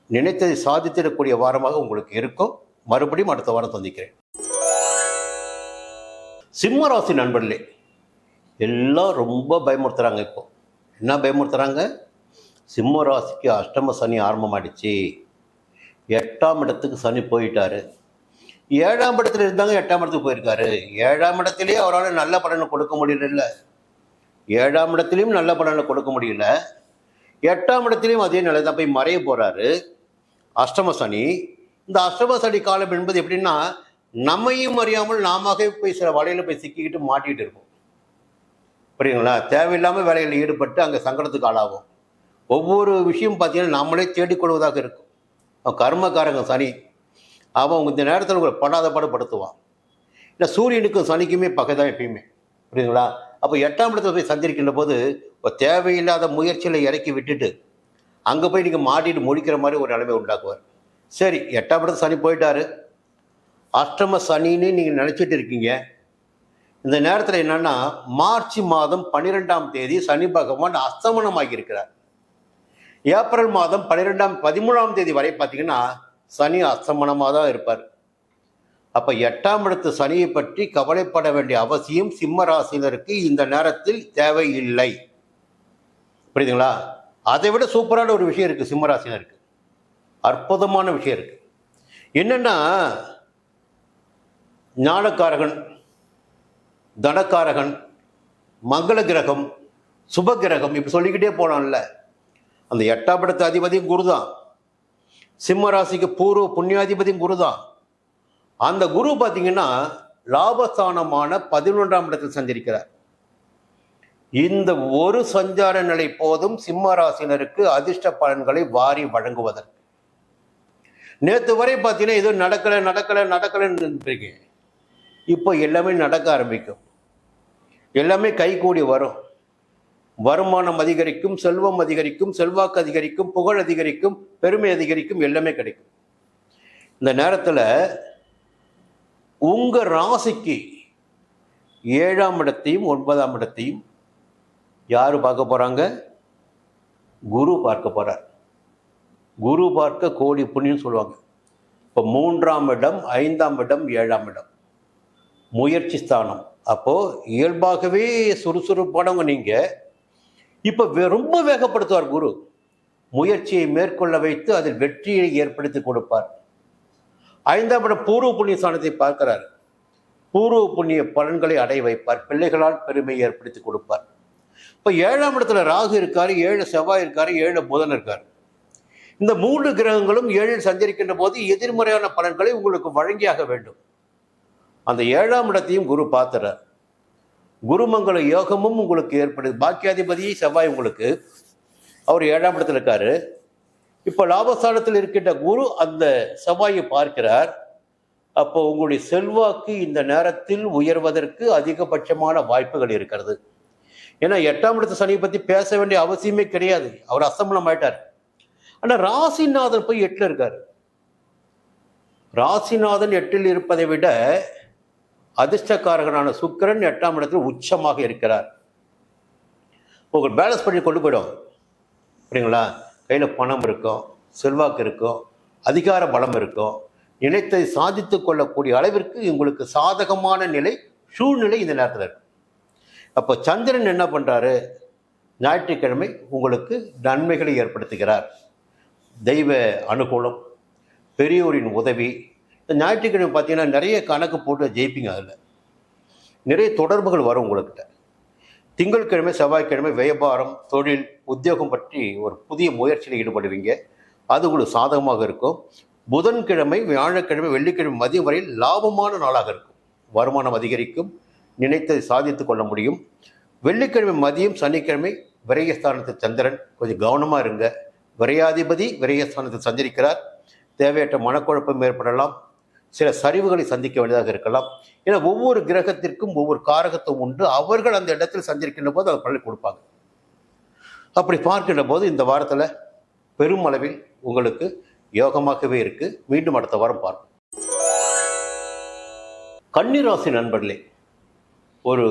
Speaker 1: நினைத்ததை சாதித்திடக்கூடிய வாரமாக உங்களுக்கு இருக்கும். மறுபடியும் அடுத்த வாரம் சந்திக்கிறேன். சிம்ம ராசி நண்பர்களே, எல்லாம் ரொம்ப பயமுறுத்துறாங்க. இப்போ என்ன பயமுறுத்துறாங்க? சிம்ம ராசிக்கு அஷ்டம சனி ஆரம்பமாயிடுச்சு. 8ஆம் இடத்துக்கு சனி போயிட்டாரு. 7ஆம் இடத்துல இருந்தாங்க, 8ஆம் இடத்துக்கு போயிருக்காரு. 7ஆம் இடத்துலேயே அவரால் நல்ல பலனை கொடுக்க முடியல. 7ஆம் இடத்துலையும் நல்ல பலனை கொடுக்க முடியல. 8ஆம் இடத்துலையும் அதே நிலை தான், போய் மறைய போறாரு அஷ்டம சனி. இந்த அஷ்டம சனி காலம் என்பது எப்படின்னா, நம்மையும் அறியாமல் நாமவே போய் சில வலையில் போய் சிக்கிக்கிட்டு மாட்டிகிட்டு இருப்போம். புரியுங்களா? தேவையில்லாமல் வேலைகளில் ஈடுபட்டு அங்கே சங்கடத்துக்கு ஆளாகும். ஒவ்வொரு விஷயம் பார்த்தீங்கன்னா நம்மளே தேடிக்கொள்வதாக இருக்கும். கர்மக்காரங்க சனி, அவன் இந்த நேரத்தில் உங்களை படாத பாடுபடுத்துவான். இல்லை, சூரியனுக்கும் சனிக்குமே பகை தான் எப்பயுமே. புரியுதுங்களா? அப்போ 8ஆம் இடத்துல போய் சந்திருக்கின்ற போது இப்போ தேவையில்லாத முயற்சியில் இறக்கி விட்டுட்டு அங்கே போய் நீங்கள் மாட்டிட்டு முடிக்கிற மாதிரி ஒரு நிலைமை உண்டாக்குவார். சரி, 8ஆம் இடத்துல சனி போயிட்டாரு. அஷ்டம சனின்னு நீங்கள் நினச்சிட்டு இருக்கீங்க. இந்த நேரத்தில் என்னன்னா, மார்ச் மாதம் 12ஆம் தேதி சனி பகவான் அஸ்தமனமாகி இருக்கிறார். ஏப்ரல் மாதம் 13ஆம் தேதி வரை பார்த்தீங்கன்னா சனி அஸ்தமனமாக தான் இருப்பார். அப்போ 8ஆம் இடத்து சனியை பற்றி கவலைப்பட வேண்டிய அவசியம் சிம்ம ராசினருக்கு இந்த நேரத்தில் தேவையில்லை. புரியுதுங்களா? அதை விட சூப்பரான ஒரு விஷயம் இருக்குது சிம்ம ராசினருக்கு. அற்புதமான விஷயம் இருக்குது. என்னென்னா, ஞானக்காரகன், தனக்காரகன், மங்கள கிரகம், சுப கிரகம், இப்படி சொல்லிக்கிட்டே போனான்ல. அந்த 8ஆம் இடத்து அதிபதியும் குரு தான். சிம்ம ராசிக்கு பூர்வ புண்ணியாதிபதியும் குரு தான். அந்த குரு பார்த்தீங்கன்னா லாபஸ்தானமான 11ஆம் இடத்தில் சஞ்சரிக்கிறார். இந்த ஒரு சஞ்சார நிலை போதும் சிம்ம ராசினருக்கு அதிர்ஷ்ட பலன்களை வாரி வழங்குவதற்கு. நேற்று வரை பார்த்தீங்கன்னா ஏதோ நடக்கலைன்னு இப்போ எல்லாமே நடக்க ஆரம்பிக்கும். எல்லாமே கைகூடி வரும். வருமானம் அதிகரிக்கும், செல்வம் அதிகரிக்கும், செல்வாக்கு அதிகரிக்கும், புகழ் அதிகரிக்கும், பெருமை அதிகரிக்கும், எல்லாமே கிடைக்கும். இந்த நேரத்தில் உங்கள் ராசிக்கு 7ஆம் இடத்தையும் 9ஆம் இடத்தையும் யார் பார்க்க போகிறாங்க? குரு பார்க்க போகிறார். குரு பார்க்க கோடி புண்ணியம் சொல்லுவாங்க. இப்போ 3ஆம் இடம், 5ஆம் இடம், 7ஆம் இடம் முயற்சி ஸ்தானம். அப்போது இயல்பாகவே சுறுசுறுப்பானவங்க நீங்கள். இப்போ ரொம்ப வேகப்படுத்துவார் குரு. முயற்சியை மேற்கொள்ள வைத்து அதில் வெற்றியை ஏற்படுத்தி கொடுப்பார். 5ஆம் இடம் பூர்வ புண்ணிய ஸ்தானத்தை பார்க்கிறார். பூர்வ புண்ணிய பலன்களை அடைய வைப்பார். பிள்ளைகளால் பெருமையை ஏற்படுத்தி கொடுப்பார். இப்போ 7ஆம் இடத்துல ராகு இருக்காரு, 7 செவ்வாய் இருக்காரு, 7 புதன் இருக்காரு. இந்த 3 கிரகங்களும் 7 சஞ்சரிக்கின்ற போது எதிர்மறையான பலன்களை உங்களுக்கு வழங்கியாக வேண்டும். அந்த 7ஆம் இடத்தையும் குரு பார்த்துறார். குருமங்கள யோகமும் உங்களுக்கு ஏற்படுது. பாக்கியாதிபதி செவ்வாய் உங்களுக்கு, அவர் 7ஆம் இடத்துல இருக்காரு. இப்போ லாபஸ்தானத்தில் இருக்கின்ற குரு அந்த செவ்வாயை பார்க்கிறார். அப்போ உங்களுடைய செல்வாக்கு இந்த நேரத்தில் உயர்வதற்கு அதிகபட்சமான வாய்ப்புகள் இருக்கிறது. ஏன்னா 8ஆம் இடத்து சனியை பற்றி பேச வேண்டிய அவசியமே கிடையாது, அவர் அஸ்தமனம் ஆயிட்டார். ஆனால் ராசிநாதன் போய் 8ல் இருக்கார். ராசிநாதன் 8ல் இருப்பதை விட அதிர்ஷ்டக்காரகனான சுக்கிரன் 8ஆம் இடத்தில் உச்சமாக இருக்கிறார். உங்கள் பேலன்ஸ் பண்ணி கொண்டு போயிடும். சரிங்களா? கையில் பணம் இருக்கும், செல்வாக்கு இருக்கும், அதிகார பலம் இருக்கும், நினைத்தை சாதித்து கொள்ளக்கூடிய அளவிற்கு உங்களுக்கு சாதகமான நிலை, சூழ்நிலை இந்த நேரத்தில் இருக்கு. அப்போ சந்திரன் என்ன பண்ணுறாரு? ஞாயிற்றுக்கிழமை உங்களுக்கு நன்மைகளை ஏற்படுத்துகிறார். தெய்வ அனுகூலம், பெரியோரின் உதவி, இந்த ஞாயிற்றுக்கிழமை பார்த்தீங்கன்னா நிறைய கணக்கு போட்டு ஜெயிப்பீங்க. அதில் நிறைய தொடர்புகள் வரும் உங்கள்கிட்ட. திங்கட்கிழமை செவ்வாய்க்கிழமை வியாபாரம் தொழில் உத்தியோகம் பற்றி ஒரு புதிய முயற்சியில் ஈடுபடுவீங்க. அது உங்களுக்கு சாதகமாக இருக்கும். புதன்கிழமை வியாழக்கிழமை வெள்ளிக்கிழமை மதியம் வரையில் லாபமான நாளாக இருக்கும். வருமானம் அதிகரிக்கும், நினைத்ததை சாதித்து கொள்ள முடியும். வெள்ளிக்கிழமை மதியம் சனிக்கிழமை விரயஸ்தானத்தில் சந்திரன், கொஞ்சம் கவனமாக இருங்க. விரையாதிபதி விரயஸ்தானத்தில் சஞ்சரிக்கிறார். தேவையற்ற மனக்குழப்பம் ஏற்படலாம், சில சரிவுகளை சந்திக்க வேண்டியதாக இருக்கலாம். ஏன்னா ஒவ்வொரு கிரகத்திற்கும் ஒவ்வொரு காரகத்துவம் உண்டு. அவர்கள் அந்த இடத்தில் சஞ்சரிக்கின்ற போது அதை பலன் கொடுப்பாங்க. அப்படி பார்க்கின்ற போது இந்த வாரத்தில் பெரும் அளவில் உங்களுக்கு யோகமாகவே இருக்கு. மீண்டும் அடுத்த வாரம் பார்ப்போம். கன்னிராசி நண்பர்களே, ஒரு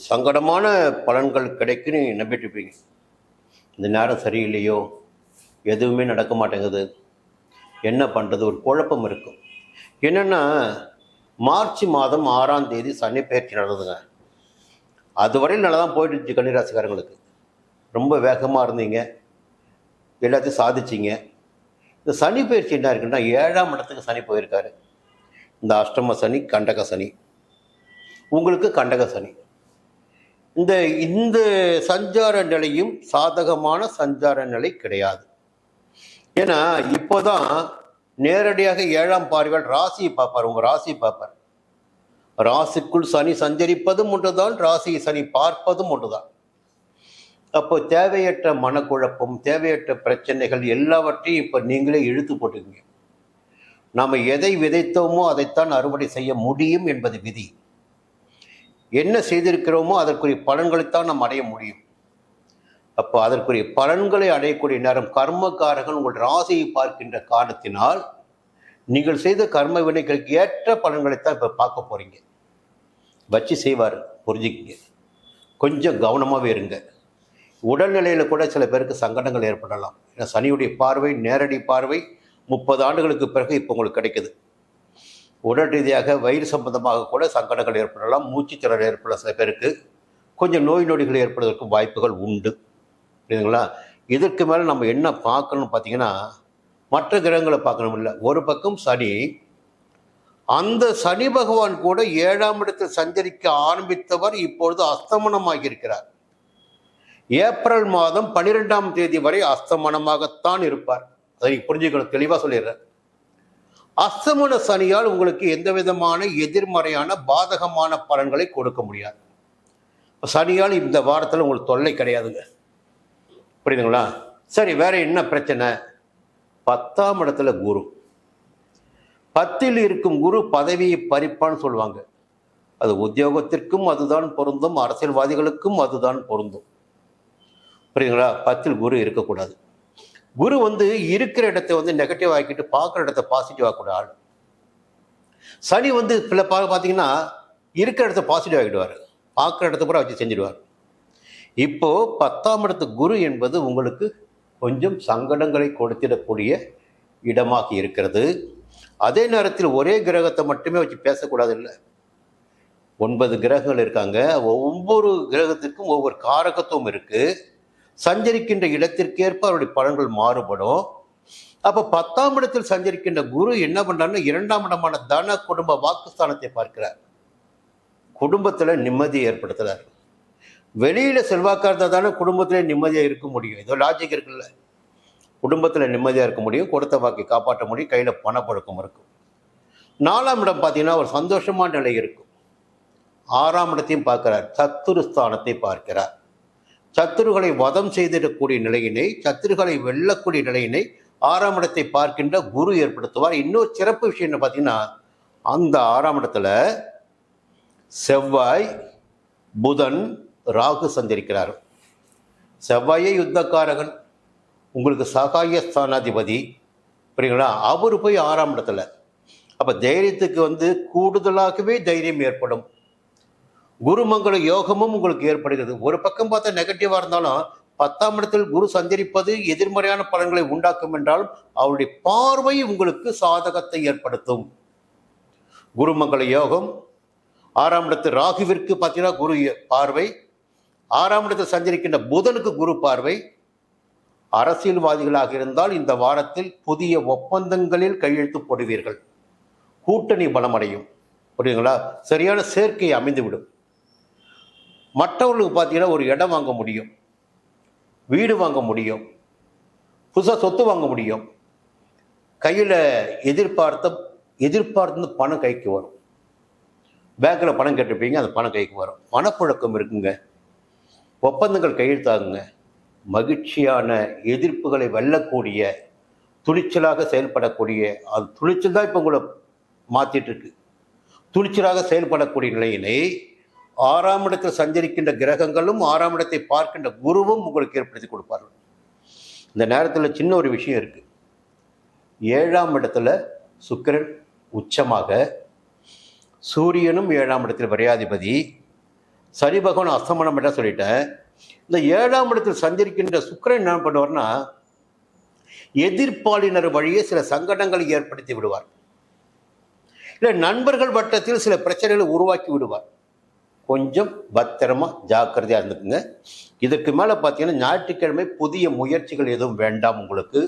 Speaker 1: சங்கடமான பலன்கள் கிடைக்குன்னு நம்பிட்டு இருப்பீங்க. இந்த நேரம் சரியில்லையோ, எதுவுமே நடக்க மாட்டேங்குது, என்ன பண்ணுறது, ஒரு குழப்பம் இருக்கும். என்னென்னா மார்ச் மாதம் 6ஆம் தேதி சனி பயிற்சி நடந்ததுங்க. அதுவரையில் நல்லா தான் போயிட்டு இருந்துச்சு கன்னிராசிக்காரங்களுக்கு. ரொம்ப வேகமாக இருந்தீங்க, எல்லாத்தையும் சாதிச்சிங்க. இந்த சனி பயிற்சி என்ன இருக்குன்னா 7ஆம் இடத்துக்கு சனி போயிருக்காரு. இந்த அஷ்டம சனி கண்டக சனி, உங்களுக்கு கண்டக சனி. இந்த சஞ்சார நிலையும் சாதகமான சஞ்சார நிலை கிடையாது. ஏன்னா இப்போதான் நேரடியாக 7ஆம் பார்வையால் ராசியை பார்ப்பார், உங்கள் ராசியை பார்ப்பார். ராசிக்குள் சனி சஞ்சரிப்பதும் ஒன்றுதான், ராசியை சனி பார்ப்பதும் ஒன்றுதான். அப்போ தேவையற்ற மனக்குழப்பம், தேவையற்ற பிரச்சனைகள் எல்லாவற்றையும் இப்போ நீங்களே இழுத்து போட்டுக்கீங்க. நாம் எதை விதைத்தோமோ அதைத்தான் அறுவடை செய்ய முடியும் என்பது விதி. என்ன செய்திருக்கிறோமோ அதற்குரிய பலன்களைத்தான் நாம் அடைய முடியும். அப்போ அதற்குரிய பலன்களை அடையக்கூடிய நேரம் கர்மக்காரர்கள் உங்கள் ராசியை பார்க்கின்ற காரணத்தினால் நீங்கள் செய்த கர்ம வினைகளுக்கு ஏற்ற பலன்களைத்தான் இப்போ பார்க்க போறீங்க. வச்சு செய்வார், புரிஞ்சுக்கிங்க. கொஞ்சம் கவனமாகவே இருங்க. உடல்நிலையில் கூட சில பேருக்கு சங்கடங்கள் ஏற்படலாம். ஏன்னா சனியுடைய பார்வை, நேரடி பார்வை 30 ஆண்டுகளுக்கு பிறகு இப்போ உங்களுக்கு கிடைக்குது. உடல் ரீதியாக வயிறு சம்பந்தமாக கூட சங்கடங்கள் ஏற்படலாம், மூச்சுத்திறல் ஏற்பட சில பேருக்கு கொஞ்சம் நோய் நொடிகள் ஏற்படுவதற்கு வாய்ப்புகள் உண்டு. புரியுதுங்களா? இதற்கு மேலே நம்ம என்ன பார்க்கணும்னு பார்த்தீங்கன்னா, மற்ற கிரகங்களை பார்க்கணும் இல்லை. ஒரு பக்கம் சனி, அந்த சனி பகவான் கூட 7ஆம் இடத்தில் சஞ்சரிக்க ஆரம்பித்தவர் இப்பொழுது அஸ்தமனமாகி இருக்கிறார். ஏப்ரல் மாதம் 12ஆம் தேதி வரை அஸ்தமனமாகத்தான் இருப்பார். அதை புரிஞ்சுக்கணும், தெளிவாக சொல்லிடுறேன். அஸ்தமன சனியால் உங்களுக்கு எந்த விதமான எதிர்மறையான பாதகமான பலன்களை கொடுக்க முடியாது. சனியால் இந்த வாரத்தில் உங்களுக்கு தொல்லை கிடையாதுங்க. புரியுதுங்களா? சரி, வேற என்ன பிரச்சனை? 10ஆம் இடத்துல குரு. 10ல் இருக்கும் குரு பதவியை பறிப்பான்னு சொல்லுவாங்க. அது உத்தியோகத்திற்கும் அதுதான் பொருந்தும், அரசியல்வாதிகளுக்கும் அதுதான் பொருந்தும். புரியுதுங்களா? 10ல் குரு இருக்கக்கூடாது. குரு இருக்கிற இடத்தை நெகட்டிவ் ஆக்கிட்டு பார்க்குற இடத்த பாசிட்டிவ் ஆகக்கூட ஆள். சனி சில பார்த்தீங்கன்னா இருக்கிற இடத்த பாசிட்டிவ் ஆகிடுவார், பார்க்குற இடத்த கூட வச்சு செஞ்சிடுவார். இப்போ 10ஆம் இடத்து குரு என்பது உங்களுக்கு கொஞ்சம் சங்கடங்களை கொடுத்திடக்கூடிய இடமாக இருக்கிறது. அதே நேரத்தில் ஒரே கிரகத்தை மட்டுமே வச்சு பேசக்கூடாது இல்லை. 9 கிரகங்கள் இருக்காங்க. ஒவ்வொரு கிரகத்திற்கும் ஒவ்வொரு காரகத்துவம் இருக்கு. சஞ்சரிக்கின்ற இடத்திற்கேற்ப அவருடைய பலன்கள் மாறுபடும். அப்போ 10ஆம் இடத்தில் சஞ்சரிக்கின்ற குரு என்ன பண்றாருன்னா 2ஆம் இடமான தன குடும்ப வாக்குஸ்தானத்தை பார்க்கிறார். குடும்பத்தில் நிம்மதியை ஏற்படுத்துறார். வெளியில செல்வாக்கா இருந்தால் தானே குடும்பத்திலே நிம்மதியாக இருக்க முடியும். ஏதோ லாஜிக் இருக்குல்ல. குடும்பத்தில் நிம்மதியாக இருக்க முடியும், கொடுத்த வாக்கை காப்பாற்ற முடியும், கையில் பணப்பழக்கம் இருக்கும். 4ஆம் இடம் பார்த்தீங்கன்னா ஒரு சந்தோஷமான நிலை இருக்கும். 6ஆம் இடத்தையும் பார்க்கிறார், சத்துருஸ்தானத்தை பார்க்கிறார். சத்துருகளை வதம் செய்திடக்கூடிய நிலையினை, சத்துருகளை வெல்லக்கூடிய நிலையினை 6ஆம் இடத்தை பார்க்கின்ற குரு ஏற்படுத்துவார். இன்னொரு சிறப்பு விஷயம் என்ன பார்த்தீங்கன்னா, அந்த 6ஆம் இடத்துல செவ்வாய், புதன், ராகு சஞ்சரிக்கிறார். செவ்வாயே யுத்தக்காரகன், உங்களுக்கு சகாய ஸ்தானாதிபதி. புரியுங்களா? அவர் போய் 6ஆம் இடத்துல. அப்போ தைரியத்துக்கு கூடுதலாகவே தைரியம் ஏற்படும். குருமங்கள யோகமும் உங்களுக்கு ஏற்படுகிறது. ஒரு பக்கம் பார்த்தா நெகட்டிவாக இருந்தாலும் 10ஆம் இடத்தில் குரு சஞ்சரிப்பது எதிர்மறையான பலன்களை உண்டாக்கும் என்றாலும் அவருடைய பார்வை உங்களுக்கு சாதகத்தை ஏற்படுத்தும். குருமங்கள யோகம். 6ஆம் இடத்தில் ராகுவிற்கு பார்த்தீங்கன்னா குரு பார்வை. 6ஆம் இடத்தில் சஞ்சரிக்கின்ற புதனுக்கு குரு பார்வை. அரசியல்வாதிகளாக இருந்தால் இந்த வாரத்தில் புதிய ஒப்பந்தங்களில் கையெழுத்து போடுவீர்கள். கூட்டணி பலமடையும். புரியுதுங்களா? சரியான சேர்க்கை அமைந்துவிடும். மற்றவர்களுக்கு பார்த்தீங்கன்னா ஒரு இடம் வாங்க முடியும், வீடு வாங்க முடியும், புதுசாக சொத்து வாங்க முடியும். கையில் எதிர்பார்த்து பணம் கைக்கு வரும். பேங்க்கில் பணம் கேட்டிருப்பீங்க, அந்த பணம் கைக்கு வரும். பணப்புழக்கம் இருக்குங்க. ஒப்பந்தங்கள் கையெழுத்தாகுங்க. மகிழ்ச்சியான எதிர்ப்புகளை வெல்லக்கூடிய, துணிச்சலாக செயல்படக்கூடிய, அது துணிச்சல் தான் இப்போ உங்களை மாற்றிட்டு இருக்கு. துணிச்சலாக செயல்படக்கூடிய நிலையினை 6ஆம் இடத்தில் சஞ்சரிக்கின்ற கிரகங்களும் 6ஆம் இடத்தை பார்க்கின்ற குருவும் உங்களுக்கு ஏற்படுத்தி கொடுப்பார்கள். இந்த நேரத்தில் சின்ன ஒரு விஷயம் இருக்கு. 7ஆம் இடத்துல சுக்கிரன் உச்சமாக, சூரியனும் 7ஆம் இடத்தில் விரையாதிபதி, சனி பகவான் அஸ்தமனம் என்ற சொல்லிட்டேன். இந்த 7ஆம் இடத்தில் சஞ்சரிக்கின்ற சுக்கிரன் என்ன பண்ணுவார்னா, எதிர்ப்பாளினர் வழியே சில சங்கடங்களை ஏற்படுத்தி விடுவார். இல்லை, நண்பர்கள் வட்டத்தில் சில பிரச்சனைகளை உருவாக்கி விடுவார். கொஞ்சம் பத்திரமா ஜாக்கிரதையாக இருந்துக்குங்க. இதற்கு மேலே பார்த்தீங்கன்னா ஞாயிற்றுக்கிழமை புதிய முயற்சிகள் எதுவும் வேண்டாம் உங்களுக்கு.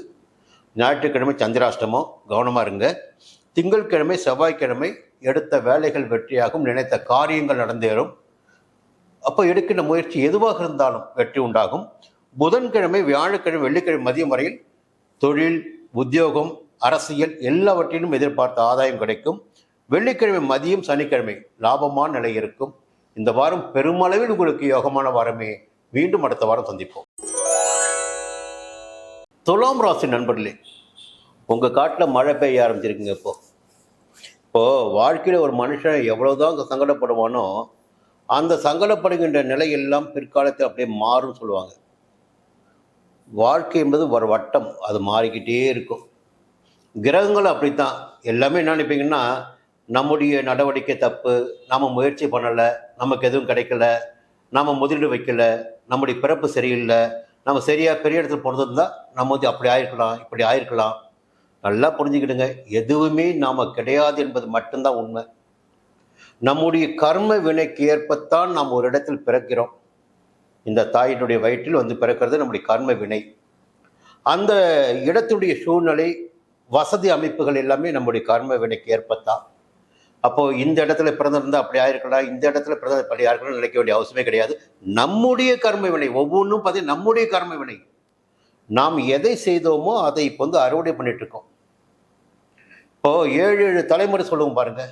Speaker 1: ஞாயிற்றுக்கிழமை சந்திராஷ்டமம், கவனமாக இருங்க. திங்கட்கிழமை செவ்வாய்க்கிழமை எடுத்த வேலைகள் வெற்றியாகும், நினைத்த காரியங்கள் நடந்தேறும். அப்போ எடுக்கின்ற முயற்சி எதுவாக இருந்தாலும் வெற்றி உண்டாகும். புதன்கிழமை, வியாழக்கிழமை, வெள்ளிக்கிழமை மதியம் வரையில் தொழில், உத்தியோகம், அரசியல் எல்லாவற்றிலும் எதிர்பார்த்த ஆதாயம் கிடைக்கும். வெள்ளிக்கிழமை மதியம், சனிக்கிழமை லாபமான நிலை இருக்கும். இந்த வாரம் பெருமளவில் உங்களுக்கு யோகமான வாரமே. மீண்டும் அடுத்த வாரம் சந்திப்போம். துலாம் ராசி நண்பர்களே, உங்கள் காட்டில் மழை பெய்ய ஆரம்பிச்சிருக்குங்க. இப்போது வாழ்க்கையில் ஒரு மனுஷன் எவ்வளோதான் சங்கடப்படுவானோ, அந்த சங்கடப்படுகின்ற நிலை எல்லாம் பிற்காலத்தில் அப்படியே மாறும் சொல்லுவாங்க. வாழ்க்கை என்பது ஒரு வட்டம், அது மாறிக்கிட்டே இருக்கும். கிரகங்களும் அப்படித்தான். எல்லாமே என்ன நினைப்பீங்கன்னா, நம்முடைய நடவடிக்கை தப்பு, நாம் முயற்சி பண்ணலை, நமக்கு எதுவும் கிடைக்கல, நாம் முதலீடு வைக்கலை, நம்முடைய பிறப்பு சரியில்லை, நம்ம சரியாக பெரிய இடத்துல பிறந்திருந்தால் நம்ம அப்படி ஆயிருக்கலாம், இப்படி ஆயிருக்கலாம். நல்லா புரிஞ்சுக்கிடுங்க, எதுவுமே நாம் கிடையாது என்பது மட்டும்தான் உண்மை. நம்முடைய கர்ம வினைக்கு ஏற்பத்தான் நாம் ஒரு இடத்தில் பிறக்கிறோம். இந்த தாயினுடைய வயிற்றில் பிறக்கிறது நம்முடைய கர்ம வினை. அந்த இடத்துடைய சூழ்நிலை, வசதி அமைப்புகள் எல்லாமே நம்முடைய கர்ம வினைக்கு ஏற்பத்தான். அப்போது இந்த இடத்துல பிறந்திருந்தால் அப்படி ஆயிருக்கலாம், இந்த இடத்துல பிறந்த அப்படி ஆயிருக்கலாம் நினைக்க வேண்டிய அவசியமே கிடையாது. நம்முடைய கர்ம வினை ஒவ்வொன்றும் பார்த்தீங்கன்னா நம்முடைய கர்ம வினை. நாம் எதை செய்தோமோ அதை இப்போ அறுவடை பண்ணிட்டு இருக்கோம். இப்போது 7 தலைமுறை சொல்லுவோம் பாருங்க.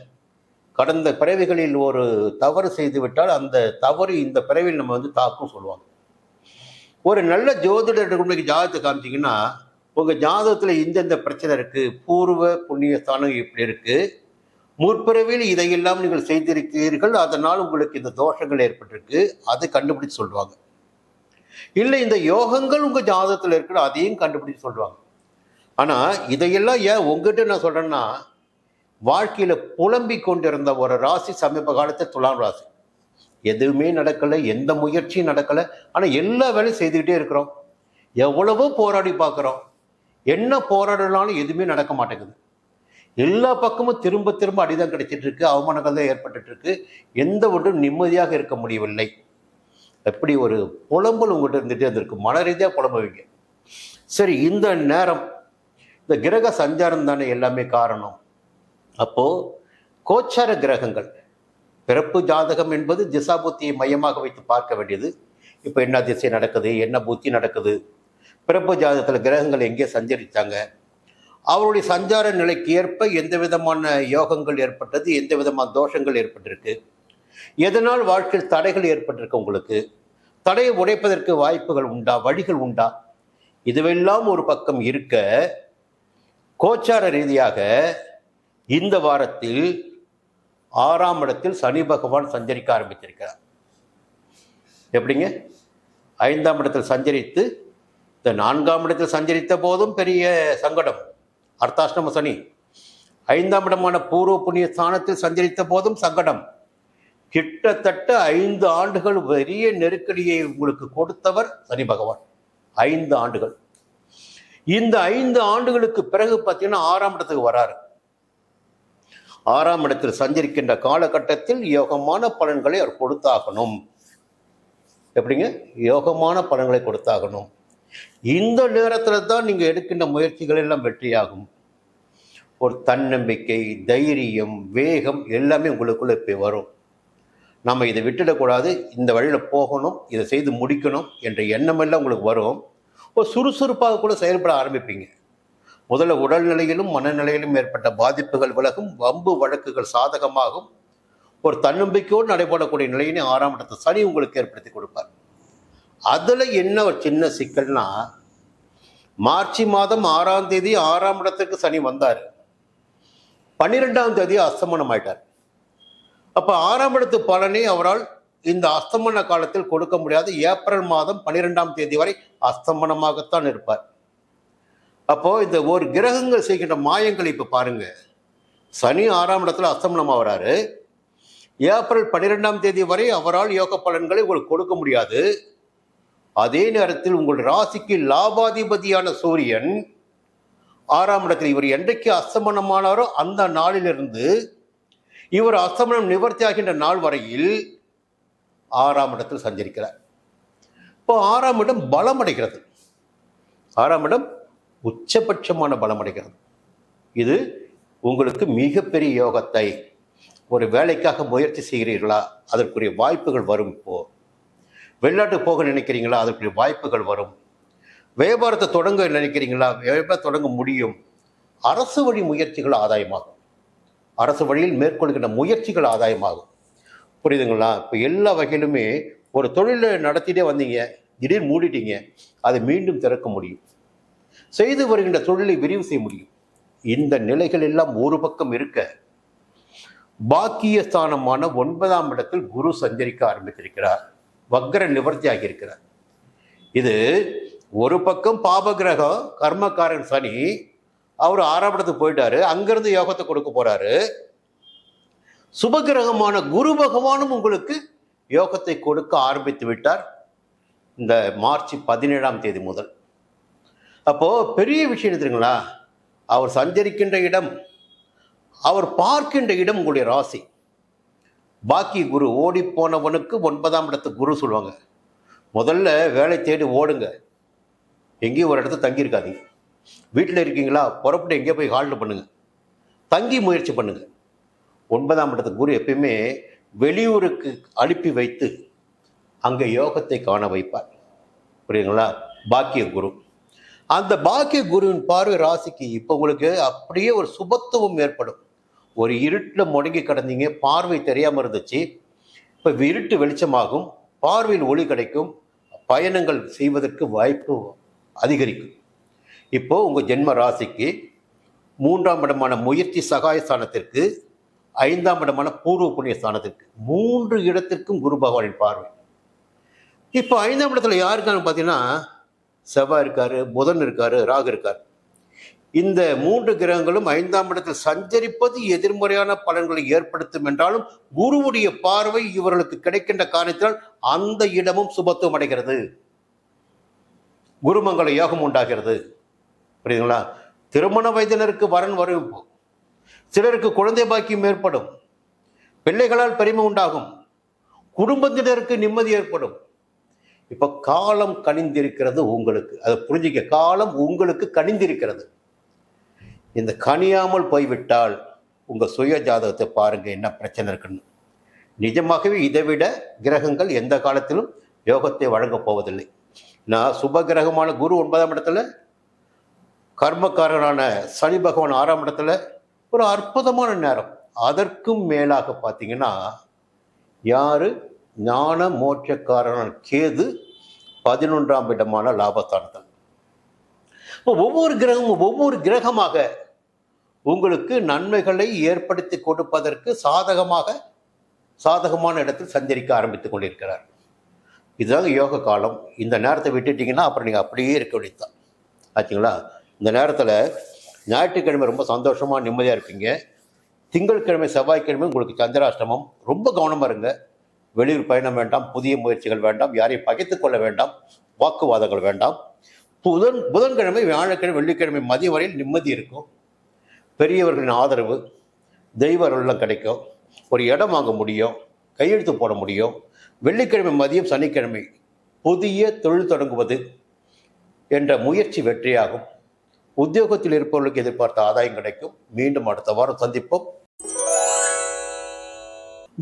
Speaker 1: கடந்த பிறவிகளில் ஒரு தவறு செய்து விட்டால் அந்த தவறு இந்த பிறவியில் நம்ம தாக்கும் சொல்லுவாங்க. ஒரு நல்ல ஜோதிடர் ஜாதகத்தை காமிச்சிங்கன்னா, உங்கள் ஜாதகத்தில் இந்தந்த பிரச்சனை இருக்குது, பூர்வ புண்ணிய ஸ்தானம் இப்படி இருக்குது, முற்பிறவியில் இதையெல்லாம் நீங்கள் செய்திருக்கிறீர்கள், அதனால் உங்களுக்கு இந்த தோஷங்கள் ஏற்பட்டிருக்கு, அதை கண்டுபிடிச்சு சொல்லுவாங்க. இல்லை, இந்த யோகங்கள் உங்கள் ஜாதகத்தில் இருக்கிற அதையும் கண்டுபிடிச்சு சொல்லுவாங்க. ஆனால் இதையெல்லாம் ஏன் உங்ககிட்ட நான் சொல்கிறேன்னா, வாழ்க்கையில் புலம்பிக் கொண்டிருந்த ஒரு ராசி சமீப காலத்தில் துலாம் ராசி. எதுவுமே நடக்கலை, எந்த முயற்சியும் நடக்கலை, ஆனால் எல்லா வேலையும் செய்துக்கிட்டே இருக்கிறோம். எவ்வளவோ போராடி பார்க்குறோம், என்ன போராடினாலும் எதுவுமே நடக்க மாட்டேங்குது. எல்லா பக்கமும் திரும்ப திரும்ப அடிதான் கிடைச்சிட்டு இருக்கு, அவமானங்கள் தான் ஏற்பட்டு இருக்கு. எந்த ஒன்றும் நிம்மதியாக இருக்க முடியவில்லை. எப்படி ஒரு புலம்பல் உங்கள்கிட்ட இருந்துகிட்டே இருந்திருக்கு, மன ரீதியாக புலம்புவீங்க. சரி, இந்த நேரம் இந்த கிரக சஞ்சாரம் தானே எல்லாமே காரணம். அப்போது கோச்சார கிரகங்கள், பிறப்பு ஜாதகம் என்பது திசா புத்தியை மையமாக வைத்து பார்க்க வேண்டியது. இப்போ என்ன திசை நடக்குது, என்ன புத்தி நடக்குது, பிறப்பு ஜாதகத்தில் கிரகங்கள் எங்கே சஞ்சரித்தாங்க, அவருடைய சஞ்சார நிலைக்கு ஏற்ப எந்த விதமான யோகங்கள் ஏற்பட்டது, எந்த விதமான தோஷங்கள் ஏற்பட்டிருக்கு, எதனால் வாழ்க்கையில் தடைகள் ஏற்பட்டிருக்கு, உங்களுக்கு தடையை உடைப்பதற்கு வாய்ப்புகள் உண்டா, வழிகள் உண்டா, இதுவெல்லாம் ஒரு பக்கம் இருக்க, கோச்சார ரீதியாக இந்த வாரத்தில் 6ஆம் இடத்தில் சனி பகவான் சஞ்சரிக்க ஆரம்பித்திருக்கிறார். எப்படிங்க? 5ஆம் இடத்தில் சஞ்சரித்து, இந்த 4ஆம் இடத்தில் சஞ்சரித்த போதும் பெரிய சங்கடம், அர்த்தாஷ்டம சனி. 5ஆம் இடமான பூர்வ புண்ணிய ஸ்தானத்தில் சஞ்சரித்த போதும் சங்கடம். கிட்டத்தட்ட 5 ஆண்டுகள் பெரிய நெருக்கடியை உங்களுக்கு கொடுத்தவர் சனி பகவான். 5 ஆண்டுகள். இந்த 5 ஆண்டுகளுக்கு பிறகு பார்த்தீங்கன்னா 6ஆம் இடத்துக்கு வராரு. 6ஆம் இடத்தில் சஞ்சரிக்கின்ற காலகட்டத்தில் யோகமான பலன்களை அவர் கொடுத்தாகணும். எப்படிங்க? யோகமான பலன்களை கொடுத்தாகணும். இந்த நேரத்தில் தான் நீங்கள் எடுக்கின்ற முயற்சிகள் எல்லாம் வெற்றியாகும். ஒரு தன்னம்பிக்கை, தைரியம், வேகம் எல்லாமே உங்களுக்குள்ள இப்போ வரும். நம்ம இதை விட்டுடக்கூடாது, இந்த வழியில் போகணும், இதை செய்து முடிக்கணும் என்ற எண்ணமெல்லாம் உங்களுக்கு வரும். ஒரு சுறுசுறுப்பாக கூட செயல்பட ஆரம்பிப்பீங்க. முதல்ல உடல்நிலையிலும் மனநிலையிலும் ஏற்பட்ட பாதிப்புகள் விலகும், வம்பு வழக்குகள் சாதகமாகும். ஒரு தன்னம்பிக்கையோடு நடைபெறக்கூடிய நிலையினை 6ஆம் இடத்து சனி உங்களுக்கு ஏற்படுத்தி கொடுப்பார். அதில் என்ன ஒரு சின்ன சிக்கல்னா, மார்ச் மாதம் 6ஆம் தேதி 6ஆம் இடத்துக்கு சனி வந்தார், 12ஆம் தேதி அஸ்தமனம் ஆயிட்டார். அப்போ 6ஆம் இடத்து பலனை அவரால் இந்த அஸ்தமன காலத்தில் கொடுக்க முடியாது. ஏப்ரல் மாதம் 12ஆம் தேதி வரை அஸ்தமனமாகத்தான் இருப்பார். அப்போ இந்த ஒரு கிரகங்கள் செய்கின்ற மாயங்கள் இப்போ பாருங்க. சனி 6ஆம் இடத்துல அஸ்தமனம் ஆகிறாரு. ஏப்ரல் 12ஆம் தேதி வரை அவரால் யோக பலன்களை உங்களுக்கு கொடுக்க முடியாது. அதே நேரத்தில் உங்கள் ராசிக்கு லாபாதிபதியான சூரியன் 6ஆம் இடத்தில் இவர் என்றைக்கு அஸ்தமனமானாரோ அந்த நாளிலிருந்து இவர் அஸ்தமனம் நிவர்த்தி ஆகின்ற நாள் வரையில் 6ஆம் இடத்தில் சஞ்சரிக்கிறார். இப்போ 6ஆம் இடம் பலம் அடைகிறது. 6ஆம் இடம் உச்சபட்சமான பலம் அடைகிறது. இது உங்களுக்கு மிகப்பெரிய யோகத்தை, ஒரு வேலைக்காக முயற்சி செய்கிறீர்களா, அதற்குரிய வாய்ப்புகள் வரும். இப்போ வெளிநாட்டு போக நினைக்கிறீங்களா, அதற்குரிய வாய்ப்புகள் வரும். வியாபாரத்தை தொடங்க நினைக்கிறீங்களா, வியாபாரம் தொடங்க முடியும். அரசு வழி முயற்சிகள் ஆதாயமாகும். அரசு வழியில் மேற்கொள்கின்ற முயற்சிகள் ஆதாயமாகும். புரியுதுங்களா? இப்போ எல்லா வகையிலுமே ஒரு தொழிலை நடத்திட்டே வந்தீங்க, திடீர்னு மூடிட்டீங்க, அதை மீண்டும் திறக்க முடியும். செய்து வருகின்ற தொழிலை விரிவு செய்ய முடியும். இந்த நிலைகள் எல்லாம் ஒரு பக்கம் இருக்க, பாக்கியஸ்தானமான 9ஆம் இடத்தில் குரு சஞ்சரிக்க ஆரம்பித்திருக்கிறார். வக்ர நிவர்த்தி ஆகியிருக்கிறார். இது ஒரு பக்கம் பாபகிரகம் கர்மக்காரன் சனி, அவர் 6ஆம் இடத்துக்கு போயிட்டாரு, அங்கிருந்து யோகத்தை கொடுக்க போறாரு. சுபகிரகமான குரு பகவானும் உங்களுக்கு யோகத்தை கொடுக்க ஆரம்பித்து விட்டார் இந்த மார்ச் 17ஆம் தேதி முதல். அப்போ பெரிய விஷயம் தெரியுங்களா, அவர் சஞ்சரிக்கின்ற இடம், அவர் பார்க்கின்ற இடம் உங்களுடைய ராசி. பாக்கி குரு, ஓடி போனவனுக்கு 9ஆம் இடத்து குரு சொல்லுவாங்க. முதல்ல வேலை தேடி ஓடுங்க, எங்கேயும் ஒரு இடத்துல தங்கியிருக்காதீங்க. வீட்டில் இருக்கீங்களா, புறப்பட்டு எங்கேயோ போய் ஹால்ட் பண்ணுங்க, தங்கி முயற்சி பண்ணுங்க. 9ஆம் இடத்து குரு எப்பயுமே வெளியூருக்கு அனுப்பி வைத்து அங்கே யோகத்தை காண வைப்பார். புரியுதுங்களா? பாக்கிய குரு. அந்த பாக்கிய குருவின் பார்வை ராசிக்கு இப்போ உங்களுக்கு அப்படியே ஒரு சுபத்துவம் ஏற்படும். ஒரு இருட்டில் முடங்கி கிடந்தீங்க, பார்வை தெரியாமல் இருந்துச்சு, இப்போ இருட்டு வெளிச்சமாகும், பார்வையில் ஒளி கிடைக்கும், பயணங்கள் செய்வதற்கு வாய்ப்பு அதிகரிக்கும். இப்போ உங்கள் ஜென்ம ராசிக்கு 3ஆம் இடமான முயற்சி சகாய ஸ்தானத்திற்கு, 5ஆம் இடமான பூர்வ புண்ணிய ஸ்தானத்திற்கு, 3 இடத்திற்கும் குரு பகவானின் பார்வை. இப்போ 5ஆம் இடத்துல யாருக்கான்னு பார்த்தீங்கன்னா, செவ்வாய் இருக்காரு, புதன் இருக்காரு, ராகு இருக்கார். இந்த 3 கிரகங்களும் 5ஆம் இடத்தில் சஞ்சரிப்பது எதிர்மறையான பலன்களை ஏற்படுத்தும் என்றாலும் குருவுடைய பார்வை இவர்களுக்கு கிடைக்கின்ற காரணத்தால் அந்த இடமும் சுபத்துவம் அடைகிறது, குருமங்கள யோகம் உண்டாகிறது. புரியுதுங்களா? திருமண வயதினருக்கு வரன் வரும், சிலருக்கு குழந்தை பாக்கியம் ஏற்படும், பிள்ளைகளால் பெருமை உண்டாகும், குடும்பத்தினருக்கு நிம்மதி ஏற்படும். இப்போ காலம் கனிந்திருக்கிறது உங்களுக்கு, அதை புரிஞ்சிக்க, காலம் உங்களுக்கு கனிந்திருக்கிறது. இந்த கனியாமல் போய்விட்டால் உங்கள் சுய ஜாதகத்தை பாருங்கள் என்ன பிரச்சனை இருக்குன்னு. நிஜமாகவே இதைவிட கிரகங்கள் எந்த காலத்திலும் யோகத்தை வழங்கப் போவதில்லை. நான் சுப கிரகமான குரு 9ஆம் இடத்துல, கர்மக்காரனான சனி பகவான் 6ஆம் இடத்துல, ஒரு அற்புதமான நேரம். அதற்கும் மேலாக பார்த்தீங்கன்னா யாரு, ஞான மோட்சக்காரனான கேது 11ஆம் இடமான லாபஸ்தானத்தில். ஒவ்வொரு கிரகமும் ஒவ்வொரு கிரகமாக உங்களுக்கு நன்மைகளை ஏற்படுத்தி கொடுப்பதற்கு சாதகமான இடத்தில் சஞ்சரிக்க ஆரம்பித்துக் கொண்டிருக்கிறார். இதுதாங்க யோக காலம். இந்த நேரத்தை விட்டுட்டீங்கன்னா அப்புறம் நீங்கள் அப்படியே இருக்க வேண்டியதுதான். ஆச்சுங்களா? இந்த நேரத்தில் ஞாயிற்றுக்கிழமை ரொம்ப சந்தோஷமாக நிம்மதியாக இருப்பீங்க. திங்கட்கிழமை செவ்வாய்க்கிழமை உங்களுக்கு சந்திராஷ்டமம். ரொம்ப கவனமாக இருங்க. வெளியூர் பயணம் வேண்டாம், புதிய முயற்சிகள் வேண்டாம், யாரையும் பகைத்து கொள்ள வேண்டாம், வாக்குவாதங்கள் வேண்டாம். புதன்கிழமை, வியாழக்கிழமை, வெள்ளிக்கிழமை மதியம் வரையில் நிம்மதி இருக்கும். பெரியவர்களின் ஆதரவு, தெய்வ அருள்லாம் கிடைக்கும். ஒரு இடம் வாங்க முடியும், கையெழுத்து போட முடியும். வெள்ளிக்கிழமை மதியம், சனிக்கிழமை புதிய தொழில் தொடங்குவது என்ற முயற்சி வெற்றியாகும். உத்தியோகத்தில் இருப்பவர்களுக்கு எதிர்பார்த்த ஆதாயம் கிடைக்கும். மீண்டும் அடுத்த வாரம் சந்திப்போம்.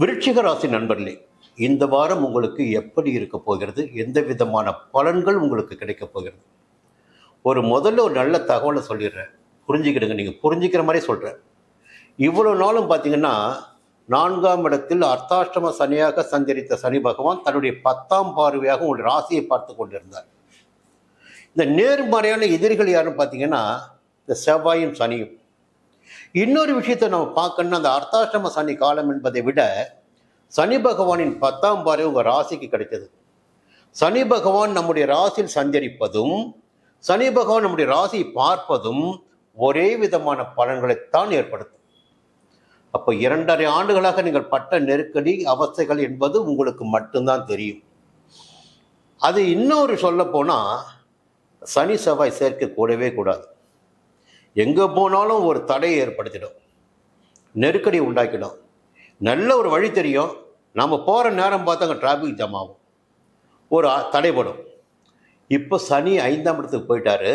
Speaker 1: விருச்சிக ராசி நண்பர்களே, இந்த வாரம் உங்களுக்கு எப்படி இருக்க போகிறது, எந்த விதமான பலன்கள் உங்களுக்கு கிடைக்க போகிறது? முதல்ல ஒரு நல்ல தகவலை சொல்லிடுறேன், புரிஞ்சுக்கிடுங்க. நீங்கள் புரிஞ்சுக்கிற மாதிரி சொல்கிறேன். இவ்வளோ நாளும் பார்த்தீங்கன்னா 4ஆம் இடத்தில் அர்த்தாஷ்டம சனியாக சஞ்சரித்த சனி பகவான் தன்னுடைய 10ஆம் பார்வையாக உங்களுடைய ராசியை பார்த்து கொண்டிருந்தார். இந்த நேர்மறையான எதிரிகள் யாருன்னு பார்த்தீங்கன்னா இந்த செவ்வாயும் சனியும். இன்னொரு விஷயத்தை நம்ம பார்க்கணும்னா, அந்த அர்த்தாஷ்டம சனி காலம் என்பதை விட சனி பகவானின் 10ஆம் பார்வை உங்கள் ராசிக்கு கிடைத்தது. சனி பகவான் நம்முடைய ராசியில் சஞ்சரிப்பதும் சனி பகவான் நம்முடைய ராசியை பார்ப்பதும் ஒரே விதமான பலன்களைத்தான் ஏற்படுத்தும். அப்போ 2.5 ஆண்டுகளாக நீங்கள் பட்ட நெருக்கடி அவஸ்தைகள் என்பது உங்களுக்கு மட்டும்தான் தெரியும். அது இன்னொரு சொல்ல போனால், சனி செவ்வாய் சேர்க்கை கூடவே கூடாது. எங்கே போனாலும் ஒரு தடையை ஏற்படுத்திடும், நெருக்கடி உண்டாக்கிடும். நல்ல ஒரு வழி தெரியும், நம்ம போகிற நேரம் பார்த்து அங்கே டிராஃபிக் ஜாம் ஆகும், ஒரு தடைப்படும். இப்போ சனி 5ஆம் இடத்துக்கு போயிட்டாரு.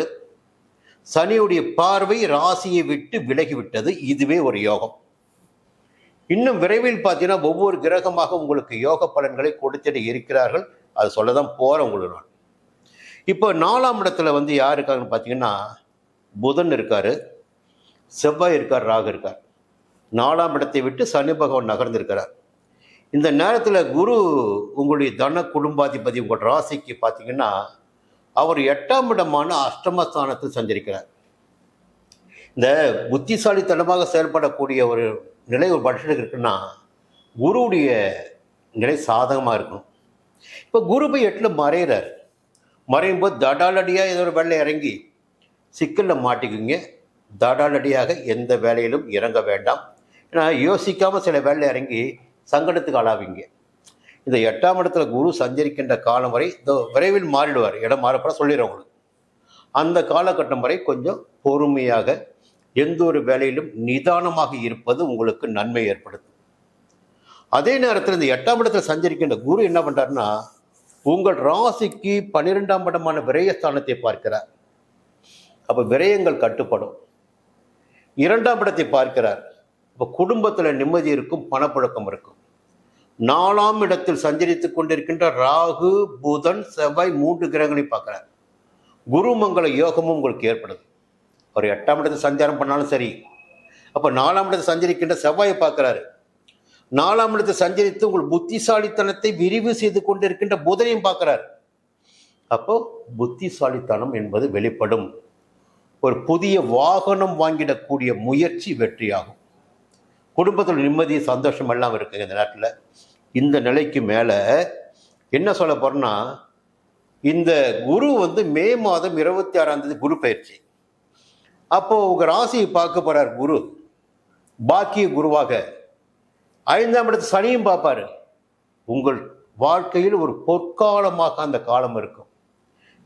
Speaker 1: சனியுடைய பார்வை ராசியை விட்டு விலகிவிட்டது. இதுவே ஒரு யோகம். இன்னும் விரைவில் பார்த்தீங்கன்னா ஒவ்வொரு கிரகமாக உங்களுக்கு யோக பலன்களை கொடுத்துட்டு இருக்கிறார்கள். அது சொல்ல தான் போகிறேன் உங்களுக்கு நான். இப்போ 4ஆம் இடத்துல யார் இருக்காங்கன்னு பார்த்தீங்கன்னா, புதன் இருக்கார், செவ்வாய் இருக்கார், ராகு இருக்கார். 4ஆம் இடத்தை விட்டு சனி பகவான் நகர்ந்திருக்கிறார். இந்த நேரத்தில் குரு உங்களுடைய தன குடும்பாதிபதி உங்கள் ராசிக்கு பார்த்தீங்கன்னா அவர் 8ஆம் இடமான அஷ்டமஸ்தானத்தில் சஞ்சரிக்கிறார். இந்த புத்திசாலித்தனமாக செயல்படக்கூடிய ஒரு நிலை ஒரு மனுஷனுக்கு இருக்குன்னா குருவுடைய நிலை சாதகமாக இருக்கணும். இப்போ குரு போய் 8ல் மறைகிறார். மறையும் போது தடாலடியாக ஏதோ ஒரு வேலை இறங்கி சிக்கலில் மாட்டிக்குங்க. தடாலடியாக எந்த வேலையிலும் இறங்க வேண்டாம். ஏன்னா யோசிக்காமல் சில வேலை இறங்கி சங்கடத்துக்கு ஆளாவீங்க. இந்த 8ஆம் இடத்துல குரு சஞ்சரிக்கின்ற காலம் வரை விரைவில் மாறிடுவார். இடம் மாறப்பட சொல்லிடுறேன் உங்களுக்கு. அந்த காலகட்டம் வரை கொஞ்சம் பொறுமையாக எந்த ஒரு வேலையிலும் நிதானமாக இருப்பது உங்களுக்கு நன்மை ஏற்படுத்தும். அதே நேரத்தில் இந்த 8ஆம் இடத்தில் சஞ்சரிக்கின்ற குரு என்ன பண்ணுறாருன்னா, உங்கள் ராசிக்கு 12ஆம் இடமான விரயஸ்தானத்தை பார்க்கிறார். அப்போ விரயங்கள் கட்டுப்படும். 2ஆம் இடத்தை பார்க்கிறார். இப்போ குடும்பத்தில் நிம்மதி இருக்கும், பணப்புழக்கம் இருக்கும். 4ஆம் இடத்தில் சஞ்சரித்துக் கொண்டிருக்கின்ற ராகு, புதன், செவ்வாய் 3 கிரகங்களையும் பார்க்கிறார். குருமங்கள யோகமும் உங்களுக்கு ஏற்படுது. ஒரு 8ஆம் இடத்தை சஞ்சாரம் பண்ணாலும் சரி. அப்போ 4ஆம் இடத்தை சஞ்சரிக்கின்ற செவ்வாயை பார்க்கிறாரு. 4ஆம் இடத்தை சஞ்சரித்து உங்கள் புத்திசாலித்தனத்தை விரிவு செய்து கொண்டிருக்கின்ற புதனையும் பார்க்கிறார். அப்போ புத்திசாலித்தனம் என்பது வெளிப்படும். ஒரு புதிய வாகனம் வாங்கிடக்கூடிய முயற்சி வெற்றியாகும். குடும்பத்தில் நிம்மதி சந்தோஷம் எல்லாம் இருக்குங்க இந்த நாட்டில். இந்த நிலைக்கு மேலே என்ன சொல்ல போறேன்னா, இந்த குரு மே மாதம் 26ஆம் தேதி குரு பயிற்சி. அப்போ உங்க ராசியை பார்க்க போறார் குரு. பாக்கிய குருவாக 5ஆம் இடத்து சனியும் பார்ப்பாரு. உங்கள் வாழ்க்கையில் ஒரு பொற்காலமாக அந்த காலம் இருக்கும்.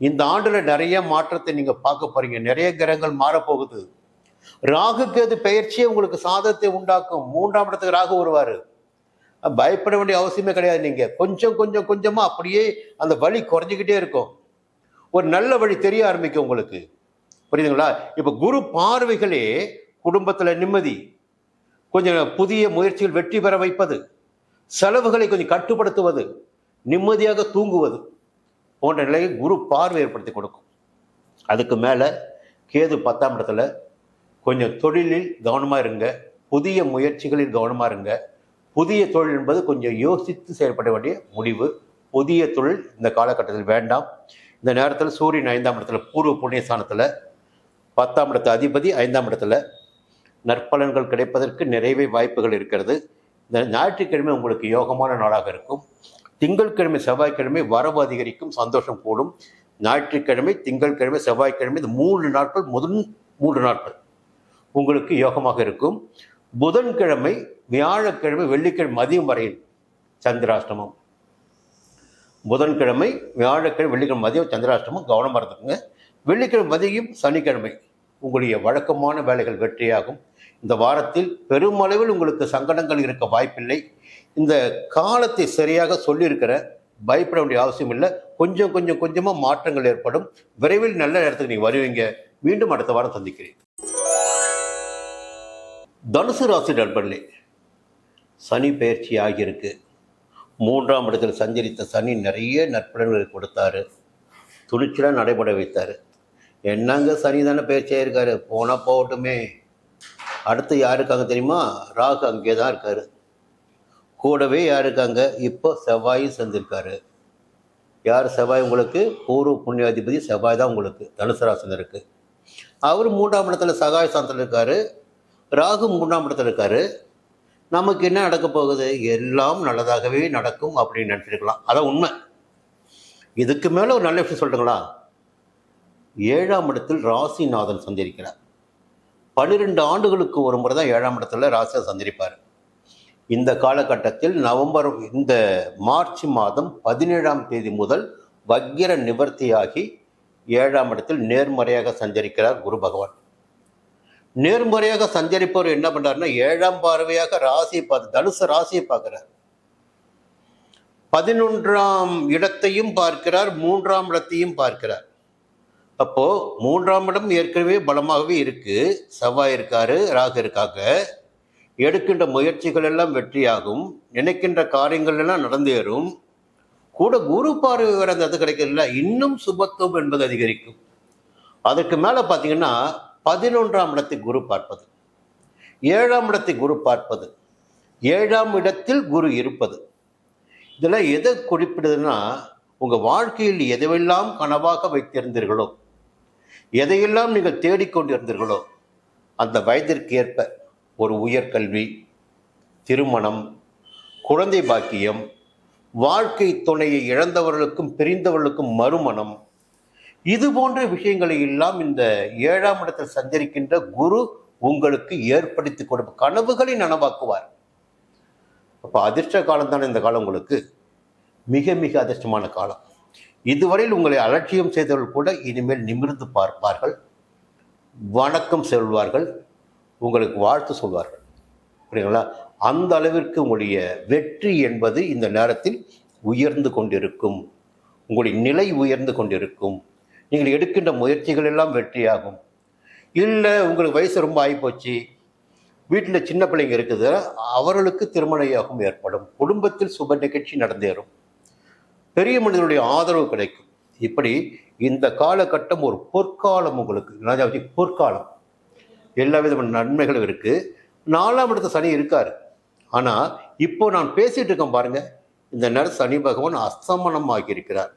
Speaker 1: இந்த ஆண்டுல நிறைய மாற்றத்தை நீங்க பார்க்க போறீங்க. நிறைய கிரகங்கள் மாறப்போகுது. ராகு கேது பெயர்ச்சியே உங்களுக்கு சாதத்தை உண்டாக்கும். 3ஆம் இடத்துக்கு ராகு வருவாரு. பயப்பட வேண்டிய அவசியமே கிடையாது. நீங்க கொஞ்சம் கொஞ்சம் கொஞ்சமா அப்படியே அந்த வழி குறைஞ்சிக்கிட்டே இருக்கும். ஒரு நல்ல வழி தெரிய ஆரம்பிக்கும் உங்களுக்கு. புரியுதுங்களா? இப்ப குரு பார்வைகளே குடும்பத்துல நிம்மதி, கொஞ்சம் புதிய முயற்சிகள் வெற்றி பெற வைப்பது, செலவுகளை கொஞ்சம் கட்டுப்படுத்துவது, நிம்மதியாக தூங்குவது போன்ற நிலையை குரு பார்வை ஏற்படுத்தி கொடுக்கும். அதுக்கு மேல கேது 10ஆம் இடத்துல. கொஞ்சம் தொழிலில் கவனமா இருங்க, புதிய முயற்சிகளில் கவனமா இருங்க. புதிய தொழில் என்பது கொஞ்சம் யோசித்து செயல்பட வேண்டிய முடிவு. புதிய தொழில் இந்த காலகட்டத்தில் வேண்டாம். இந்த நேரத்தில் சூரியன் 5ஆம் இடத்துல பூர்வ புண்ணியஸ்தானத்தில், 10ஆம் இடத்து அதிபதி 5ஆம் இடத்துல. நற்பலன்கள் கிடைப்பதற்கு நிறைய வாய்ப்புகள் இருக்கிறது. இந்த ஞாயிற்றுக்கிழமை உங்களுக்கு யோகமான நாளாக இருக்கும். திங்கட்கிழமை செவ்வாய்க்கிழமை வரவு அதிகரிக்கும், சந்தோஷம் கூடும். ஞாயிற்றுக்கிழமை, திங்கட்கிழமை, செவ்வாய்க்கிழமை இந்த 3 நாட்கள், முதல் 3 நாட்கள் உங்களுக்கு யோகமாக இருக்கும். புதன்கிழமை, வியாழக்கிழமை, வெள்ளிக்கிழமை மதியம் வரையில் சந்திராஷ்டமம். புதன்கிழமை, வியாழக்கிழமை, வெள்ளிக்கிழமை மதியம் சந்திராஷ்டமம், கவனமாக இருந்துக்குங்க. வெள்ளிக்கிழமை மதியம் சனிக்கிழமை உங்களுடைய வழக்கமான வேலைகள் வெற்றியாகும். இந்த வாரத்தில் பெருமளவில் உங்களுக்கு சங்கடங்கள் இருக்க வாய்ப்பில்லை. இந்த காலத்தை சரியாக சொல்லியிருக்கிற, பயப்பட வேண்டிய அவசியம் இல்லை. கொஞ்சம் கொஞ்சம் கொஞ்சமாக மாற்றங்கள் ஏற்படும். விரைவில் நல்ல நேரத்துக்கு நீங்கள் வருவீங்க. மீண்டும் அடுத்த வாரம் சந்திக்கிறேன். தனுசு ராசி நண்பர்களே, சனி பயிற்சி ஆகியிருக்கு. 3ஆம் இடத்தில் சஞ்சரித்த சனி நிறைய நற்பலன்களை கொடுத்தாரு, துணிச்சலாக நடைபெற வைத்தார். என்னங்க சனி தானே பயிற்சியாக இருக்காரு, போனால் போகட்டுமே. அடுத்து யார் இருக்காங்க தெரியுமா? ராகு அங்கே தான் இருக்கார். கூடவே யார் இருக்காங்க? இப்போ செவ்வாயும் சேர்ந்திருக்காரு. யார் செவ்வாய்? உங்களுக்கு பூர்வ புண்ணியாதிபதி செவ்வாய் தான் உங்களுக்கு தனுசு ராசினருக்கு. அவர் 3ஆம் இடத்துல சகாய சாந்தத்தில் இருக்கார். ராகு 3ஆம் இடத்துல இருக்கார். நமக்கு என்ன நடக்க போகுது? எல்லாம் நல்லதாகவே நடக்கும் அப்படின்னு நினச்சிருக்கலாம். அதான் உண்மை. இதுக்கு மேலே ஒரு நல்ல விஷயம் சொல்லுங்களா? 7ஆம் இடத்தில் ராசிநாதன் சந்திரிக்கிறார். 12 ஆண்டுகளுக்கு ஒரு முறை தான் 7ஆம் இடத்துல ராசியை சந்திரிப்பார். இந்த காலகட்டத்தில் இந்த மார்ச் மாதம் 17ஆம் தேதி முதல் வக்கிர நிவர்த்தியாகி 7ஆம் இடத்தில் நேர்மறையாக சஞ்சரிக்கிறார் குரு பகவான். நேர்மறையாக சஞ்சரிப்பவர் என்ன பண்றாருன்னா, 7ஆம் பார்வையாக ராசியை பார்த்து தனுசு ராசியை பார்க்கிறார். 11ஆம் இடத்தையும் பார்க்கிறார், 3ஆம் இடத்தையும் பார்க்கிறார். அப்போ 3ஆம் இடம் ஏற்கனவே பலமாகவே இருக்கு. செவ்வாய் இருக்காரு, ராகு இருக்காங்க. எடுக்கின்ற முயற்சிகள் எல்லாம் வெற்றியாகும், நினைக்கின்ற காரியங்கள் எல்லாம் நடந்தேறும். கூட குரு பார்வை வேற அந்த இது கிடைக்கல, இன்னும் சுபத்துவம் என்பது அதிகரிக்கும். அதற்கு மேலே பார்த்தீங்கன்னா 11ஆம் இடத்தை குரு பார்ப்பது, 7ஆம் இடத்தை குரு பார்ப்பது, 7ஆம் இடத்தில் குரு இருப்பது, இதெல்லாம் எதை குறிப்பிடுதுன்னா, உங்கள் வாழ்க்கையில் எதையெல்லாம் கனவாக வைத்திருந்தீர்களோ, எதையெல்லாம் நீங்கள் தேடிக்கொண்டிருந்தீர்களோ, அந்த வயதிற்கு ஏற்ப ஒரு உயர்கல்வி, திருமணம், குழந்தை பாக்கியம், வாழ்க்கை துணையை இழந்தவர்களுக்கும் பிரிந்தவர்களுக்கும் மறுமணம், இது போன்ற விஷயங்களை எல்லாம் இந்த 7ஆம் இடத்தில் சஞ்சரிக்கின்ற குரு உங்களுக்கு ஏற்படுத்தி கொடுக்கும். கனவுகளை நனவாக்குவார். அப்போ அதிர்ஷ்ட காலம் தானே இந்த காலம் உங்களுக்கு. மிக மிக அதிர்ஷ்டமான காலம். இதுவரையில் உங்களை அலட்சியம் செய்தவர்கள் கூட இனிமேல் நிமிர்ந்து பார்ப்பார்கள், வணக்கம் சொல்வார்கள், உங்களுக்கு வாழ்த்து சொல்வார்கள். புரியுங்களா? அந்த அளவிற்கு உங்களுடைய வெற்றி என்பது இந்த நேரத்தில் உயர்ந்து கொண்டிருக்கும். உங்களுடைய நிலை உயர்ந்து கொண்டிருக்கும். நீங்கள் எடுக்கின்ற முயற்சிகள் எல்லாம் வெற்றியாகும். இல்லை உங்களுக்கு வயசு ரொம்ப ஆகிப்போச்சு, வீட்டில் சின்ன பிள்ளைங்க இருக்குது, அவர்களுக்கு திருமண யோகம் ஏற்படும், குடும்பத்தில் சுப நிகழ்ச்சி நடந்தேறும், பெரிய மனிதனுடைய ஆதரவு கிடைக்கும். இப்படி இந்த காலகட்டம் ஒரு பொற்காலம் உங்களுக்கு. பொற்காலம், எல்லா விதமான நன்மைகளும் இருக்குது. 4ஆம் இடத்து சனி இருக்கார். ஆனால் இப்போ நான் பேசிகிட்டு இருக்கேன் பாருங்க, இந்த நேரம் சனி பகவான் அஸ்தமனம் ஆகியிருக்கிறார்.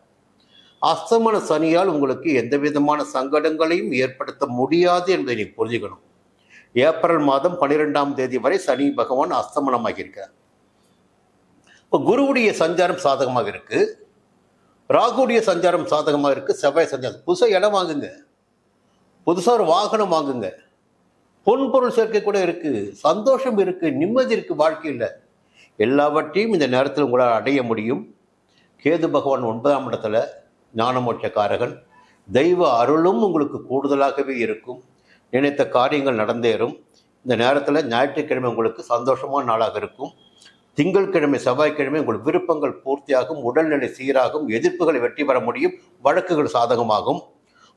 Speaker 1: அஸ்தமன சனியால் உங்களுக்கு எந்த விதமான சங்கடங்களையும் ஏற்படுத்த முடியாது என்பதை நீங்கள் புரிஞ்சுக்கணும். ஏப்ரல் மாதம் 12ஆம் தேதி வரை சனி பகவான் அஸ்தமனம் ஆகியிருக்கிறார். இப்போ குருவுடைய சஞ்சாரம் சாதகமாக இருக்கு, ராகுடைய சஞ்சாரம் சாதகமாக இருக்கு, செவ்வாய் சஞ்சாரம். புதுசாக இடம் வாங்குங்க, புதுசாக ஒரு வாகனம் வாங்குங்க, பொன்பொருள் சேர்க்கை கூட இருக்கு, சந்தோஷம் இருக்கு, நிம்மதி இருக்கு வாழ்க்கையில். எல்லாவற்றையும் இந்த நேரத்தில் உங்களால் அடைய முடியும். கேது பகவான் 9ஆம் இடத்துல ஞானமோட்சக்காரகன். தெய்வ அருளும் உங்களுக்கு கூடுதலாகவே இருக்கும். நினைத்த காரியங்கள் நடந்தேறும். இந்த நேரத்தில் ஞாயிற்றுக்கிழமை உங்களுக்கு சந்தோஷமான நாளாக இருக்கும். திங்கட்கிழமை செவ்வாய்க்கிழமை உங்கள் விருப்பங்கள் பூர்த்தியாகும், உடல்நிலை சீராகும், எதிர்ப்புகளை வெற்றி பெற முடியும், வழக்குகள் சாதகமாகும்.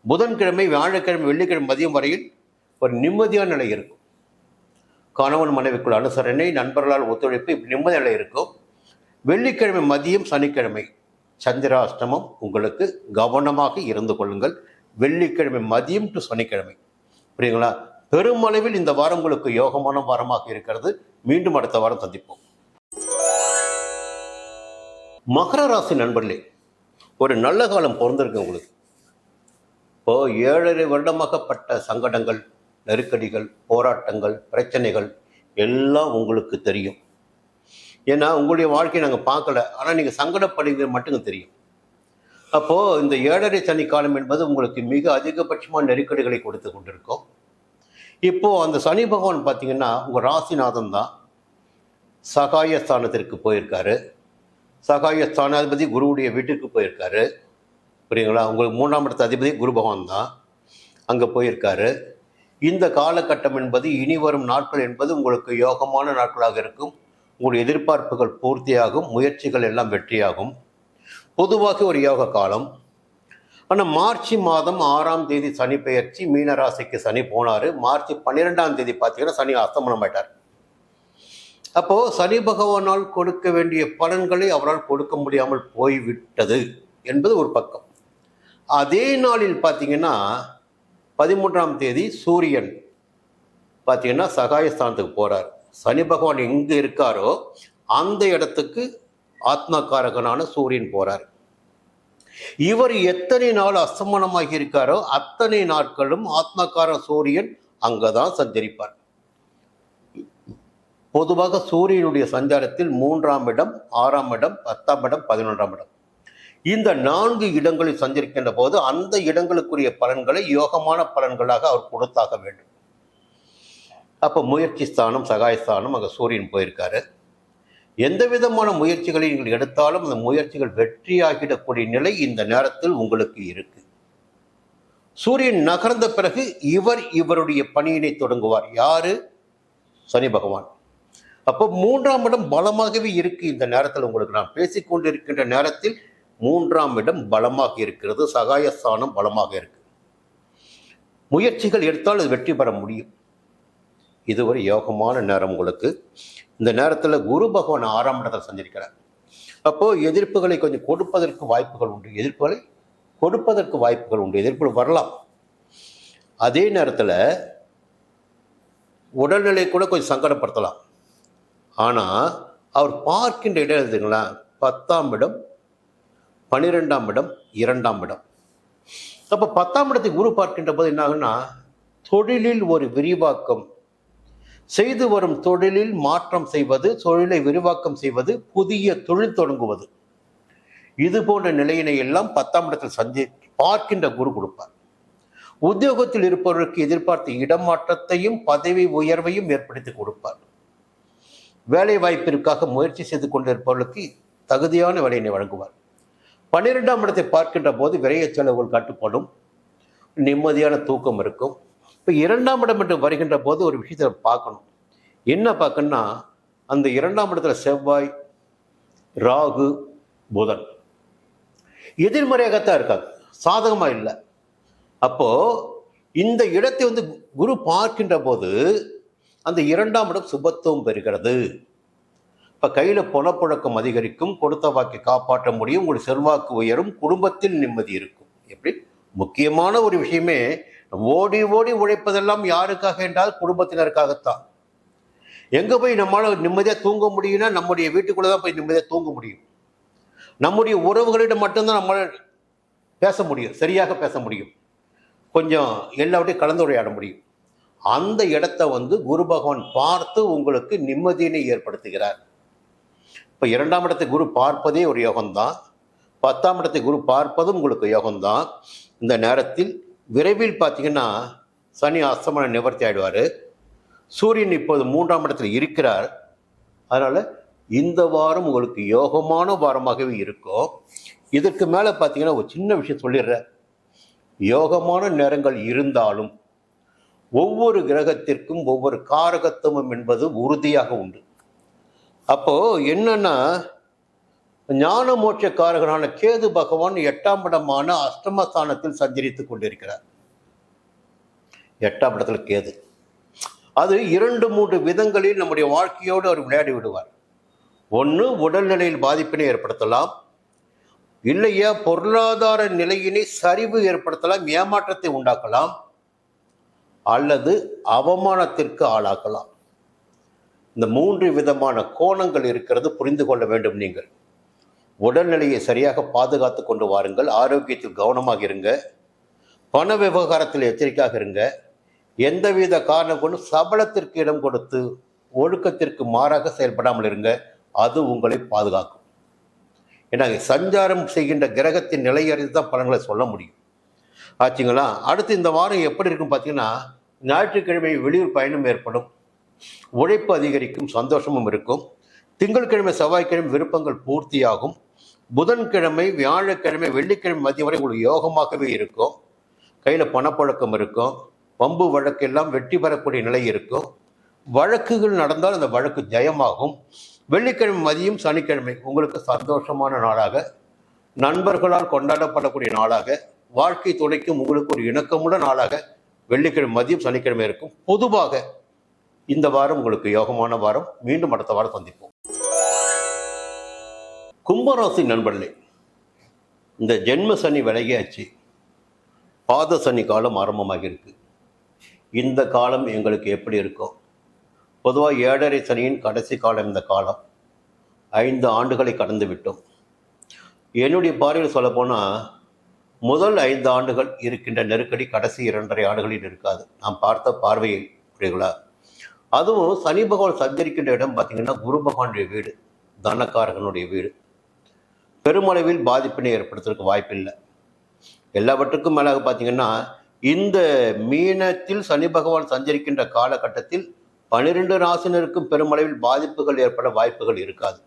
Speaker 1: புதன்கிழமை வியாழக்கிழமை வெள்ளிக்கிழமை மதியம் வரையில் ஒரு நிம்மதியான நிலை இருக்கும். கணவன் மனைவிக்குள் அனுசரணை, நண்பர்களால் ஒத்துழைப்பு, இப்படி நிம்மதி நிலை இருக்கும். வெள்ளிக்கிழமை மதியம் சனிக்கிழமை சந்திராஷ்டமம். உங்களுக்கு கவனமாக இருந்து கொள்ளுங்கள். வெள்ளிக்கிழமை மதியம் டு சனிக்கிழமை. புரியுங்களா? பெருமளவில் இந்த வாரம் உங்களுக்கு யோகமான வாரமாக இருக்கிறது. மீண்டும் அடுத்த வாரம் சந்திப்போம். மகர ராசி நண்பர்களே, ஒரு நல்ல காலம் பிறந்திருக்கு உங்களுக்கு. இப்போ 7.5 வருடமாகப்பட்ட சங்கடங்கள், நெருக்கடிகள், போராட்டங்கள், பிரச்சனைகள் எல்லாம் உங்களுக்கு தெரியும். ஏன்னா உங்களுடைய வாழ்க்கையை நாங்கள் பார்க்கல, ஆனால் நீங்கள் சங்கடப்படுகிறது மட்டும் தெரியும். அப்போது இந்த 7.5 சனி காலம் என்பது உங்களுக்கு மிக அதிகபட்சமான நெருக்கடிகளை கொடுத்து கொண்டிருக்கோம். இப்போது அந்த சனி பகவான் பார்த்தீங்கன்னா உங்கள் ராசிநாதன் தான் சகாயஸ்தானத்திற்கு போயிருக்காரு. சகாயஸ்தானாதிபதி குருவுடைய வீட்டுக்கு போயிருக்காரு. புரியுங்களா? உங்களுக்கு 3ஆம் இடத்து அதிபதி குரு பகவான் தான் அங்கே போயிருக்காரு. இந்த காலகட்டம் என்பது இனி வரும் நாட்கள் என்பது உங்களுக்கு யோகமான நாட்களாக இருக்கும். உங்களுடைய எதிர்பார்ப்புகள் பூர்த்தியாகும், முயற்சிகள் எல்லாம் வெற்றியாகும். பொதுவாக ஒரு யோக காலம். ஆனால் மார்ச் மாதம் 6ஆம் தேதி சனி பெயர்ச்சி மீனராசிக்கு சனி போனார். மார்ச் 12ஆம் தேதி பார்த்தீங்கன்னா சனி அஸ்தமனம் ஆயிட்டார். அப்போது சனி பகவானால் கொடுக்க வேண்டிய பலன்களை அவரால் கொடுக்க முடியாமல் போய்விட்டது என்பது ஒரு பக்கம். அதே நாளில் பார்த்தீங்கன்னா 13ஆம் தேதி சூரியன் பார்த்தீங்கன்னா சகாயஸ்தானத்துக்கு போகிறார். சனி பகவான் எங்கே இருக்காரோ அந்த இடத்துக்கு ஆத்மகாரகனான சூரியன் போகிறார். இவர் எத்தனை நாள் அஸ்தமனமாகி இருக்காரோ அத்தனை நாட்களும் ஆத்மகார சூரியன் அங்கதான் சஞ்சரிப்பார். பொதுவாக சூரியனுடைய சஞ்சாரத்தில் 3ஆம் இடம், 6ஆம் இடம், 10ஆம் இடம், 11ஆம் இடம், இந்த 4 இடங்களில் சஞ்சரிக்கின்ற போது அந்த இடங்களுக்குரிய பலன்களை யோகமான பலன்களாக அவர் கொடுத்தாக வேண்டும். அப்போ முயற்சி ஸ்தானம், சகாயஸ்தானம், அங்கே சூரியன் போயிருக்காரு. எந்த விதமான முயற்சிகளை நீங்கள் எடுத்தாலும் அந்த முயற்சிகள் வெற்றியாகிடக்கூடிய நிலை இந்த நேரத்தில் உங்களுக்கு இருக்கு. சூரியன் நகர்ந்த பிறகு இவருடைய பணியினை தொடங்குவார். யாரு? சனி பகவான். அப்போ 3ஆம் இடம் பலமாகவே இருக்கு. இந்த நேரத்தில் உங்களுக்கு நான் பேசிக்கொண்டிருக்கின்ற நேரத்தில் 3ஆம் இடம் பலமாக இருக்கிறது, சகாயஸ்தானம் பலமாக இருக்கு. முயற்சிகள் எடுத்தால் அது வெற்றி பெற முடியும். இது ஒரு யோகமான நேரம் உங்களுக்கு. இந்த நேரத்தில் குரு பகவான் 6ஆம் இடத்தில் சஞ்சரிக்கிறார். அப்போது எதிர்ப்புகளை கொஞ்சம் கொடுப்பதற்கு வாய்ப்புகள் உண்டு, எதிர்ப்புகள் வரலாம். அதே நேரத்தில் உடல்நிலை கூட கொஞ்சம் சங்கடப்படுத்தலாம். ஆனால் அவர் பார்க்கின்ற இடம் எழுதுங்களா, 10ஆம் இடம், 12ஆம் இடம், 2ஆம் இடம். அப்போ 10ஆம் இடத்தை குரு பார்க்கின்ற போது என்ன ஆகுன்னா, தொழிலில் ஒரு விரிவாக்கம், செய்து வரும் தொழிலில் மாற்றம் செய்வது, தொழிலை விரிவாக்கம் செய்வது, புதிய தொழில் தொடங்குவது, இது போன்ற நிலையினை எல்லாம் 10ஆம் இடத்தில் பார்க்கின்ற குரு கொடுப்பார். உத்தியோகத்தில் இருப்பவர்களுக்கு எதிர்பார்த்த இடமாற்றத்தையும் பதவி உயர்வையும் ஏற்படுத்தி கொடுப்பார். வேலை வாய்ப்பிற்காக முயற்சி செய்து கொண்டிருப்பவர்களுக்கு தகுதியான வேலையினை வழங்குவார். 12ஆம் இடத்தை பார்க்கின்ற போது விரைய செலவுகள் கட்டுப்படும், நிம்மதியான தூக்கம் இருக்கும். இப்போ 2ஆம் இடம் என்று வருகின்ற போது ஒரு விஷயத்தை பார்க்கணும். என்ன பார்க்கணும்னா, அந்த 2ஆம் இடத்துல செவ்வாய், ராகு, புதன் எதிர்மறையாகத்தான் இருக்காங்க, சாதகமாக இல்லை. அப்போ இந்த இடத்தை குரு பார்க்கின்ற போது அந்த 2ஆம் இடம் சுபத்துவம் பெறுகிறது. இப்போ கையில் பணப்புழக்கம் அதிகரிக்கும், கொடுத்த வாக்கை காப்பாற்ற முடியும், உங்களுடைய செல்வாக்கு உயரும், குடும்பத்தில் நிம்மதி இருக்கும். எப்படி முக்கியமான ஒரு விஷயமே, ஓடி ஓடி உழைப்பதெல்லாம் யாருக்காக என்றால் குடும்பத்தினருக்காகத்தான். எங்கே போய் நம்மளால் நிம்மதியாக தூங்க முடியும்னா நம்முடைய வீட்டுக்குள்ளே தான் போய் நிம்மதியாக தூங்க முடியும். நம்முடைய உறவுகளிடம் மட்டும்தான் நம்மளால் பேச முடியும், சரியாக பேச முடியும், கொஞ்சம் எல்லாவற்றையும் கலந்துரையாட முடியும். அந்த இடத்த குரு பகவான் பார்த்து உங்களுக்கு நிம்மதியினை ஏற்படுத்துகிறார். இப்போ 2ஆம் இடத்தை குரு பார்ப்பதே ஒரு யோகம்தான், 10ஆம் இடத்தை குரு பார்ப்பதும் உங்களுக்கு யோகம்தான். இந்த நேரத்தில் விரைவில் பார்த்தீங்கன்னா சனி அஸ்தமன நிவர்த்தி ஆயிடுவார். சூரியன் இப்போது 3ஆம் இடத்தில் இருக்கிறார். அதனால் இந்த வாரம் உங்களுக்கு யோகமான வாரமாகவே இருக்கும். இதற்கு மேலே பார்த்தீங்கன்னா ஒரு சின்ன விஷயம் சொல்லிடுறேன். யோகமான நேரங்கள் இருந்தாலும் ஒவ்வொரு கிரகத்திற்கும் ஒவ்வொரு காரகத்துவம் என்பது உறுதியாக உண்டு. அப்போது என்னன்னா, ஞான மோட்ச காரகனான கேது பகவான் 8ஆம் இடமான அஷ்டமஸ்தானத்தில் சஞ்சரித்துக் கொண்டிருக்கிறார். 8ஆம் இடத்துல கேது, அது 2-3 விதங்களில் நம்முடைய வாழ்க்கையோடு அவர் விளையாடி விடுவார். ஒன்று, உடல்நிலையில் பாதிப்பினை ஏற்படுத்தலாம், இல்லையா பொருளாதார நிலையினை சரிவு ஏற்படுத்தலாம், ஏமாற்றத்தை உண்டாக்கலாம், அல்லது அவமானத்திற்கு ஆளாக்கலாம். இந்த 3 விதமான கோணங்கள் இருக்கிறது, புரிந்து கொள்ள வேண்டும். நீங்கள் உடல்நிலையை சரியாக பாதுகாத்து கொண்டு வாருங்கள், ஆரோக்கியத்தில் கவனமாக இருங்க, பண விவகாரத்தில் எச்சரிக்கையாக இருங்க. எந்தவித காரணம் கொண்டு சபலத்திற்கு இடம் கொடுத்து ஒழுக்கத்திற்கு மாறாக செயல்படாமல் இருங்க, அது உங்களை பாதுகாக்கும். ஏன்னா சஞ்சாரம் செய்கின்ற கிரகத்தின் நிலை அறிந்து தான் பலன்களை சொல்ல முடியும். ஆச்சுங்களா? அடுத்து இந்த வாரம் எப்படி இருக்கும் பார்த்தீங்கன்னா, ஞாயிற்றுக்கிழமை வெளியூர் பயணம் ஏற்படும், உழைப்பு அதிகரிக்கும், சந்தோஷமும் இருக்கும். திங்கட்கிழமை செவ்வாய்க்கிழமை விருப்பங்கள் பூர்த்தியாகும். புதன்கிழமை வியாழக்கிழமை வெள்ளிக்கிழமை மதியம் வரை உங்களுக்கு யோகமாகவே இருக்கும். கையில் பணப்பழக்கம் இருக்கும், வம்பு வழக்கெல்லாம் வெற்றி பெறக்கூடிய நிலை இருக்கும். வழக்குகள் நடந்தால் அந்த வழக்கு ஜெயமாகும். வெள்ளிக்கிழமை மதியம் சனிக்கிழமை உங்களுக்கு சந்தோஷமான நாளாக, நண்பர்களால் கொண்டாடப்படக்கூடிய நாளாக, வாழ்க்கை துணைக்கும் உங்களுக்கு ஒரு இணக்கமுள்ள நாளாக வெள்ளிக்கிழமை மதியம் சனிக்கிழமை இருக்கும். பொதுவாக இந்த வாரம் உங்களுக்கு யோகமான வாரம். மீண்டும் அடுத்த வாரம் சந்திப்போம். கும்பராசி நண்பர்களே, இந்த ஜென்ம சனி விலகியாச்சு, பாத சனி காலம் ஆரம்பமாக இருக்கு. இந்த காலம் எங்களுக்கு எப்படி இருக்கும்? பொதுவாக 7.5 சனியின் கடைசி காலம் இந்த காலம். 5 ஆண்டுகளை கடந்து விட்டோம். என்னுடைய பார்வையில் சொல்லப்போனால் முதல் 5 ஆண்டுகள் இருக்கின்ற நெருக்கடி கடைசி 2.5 ஆண்டுகளில் இருக்காது. நாம் பார்த்த பார்வையில் புரியுங்களா? அதுவும் சனி பகவான் சஞ்சரிக்கின்ற இடம் பார்த்தீங்கன்னா குரு பகவானுடைய வீடு, தனக்காரகனுடைய வீடு. பெருமளவில் பாதிப்பினை ஏற்படுத்துறதுக்கு வாய்ப்பில்லை. எல்லாவற்றுக்கும் மேலாக பார்த்தீங்கன்னா இந்த மீனத்தில் சனி பகவான் சஞ்சரிக்கின்ற காலகட்டத்தில் 12 ராசினருக்கும் பெருமளவில் பாதிப்புகள் ஏற்பட வாய்ப்புகள் இருக்காது.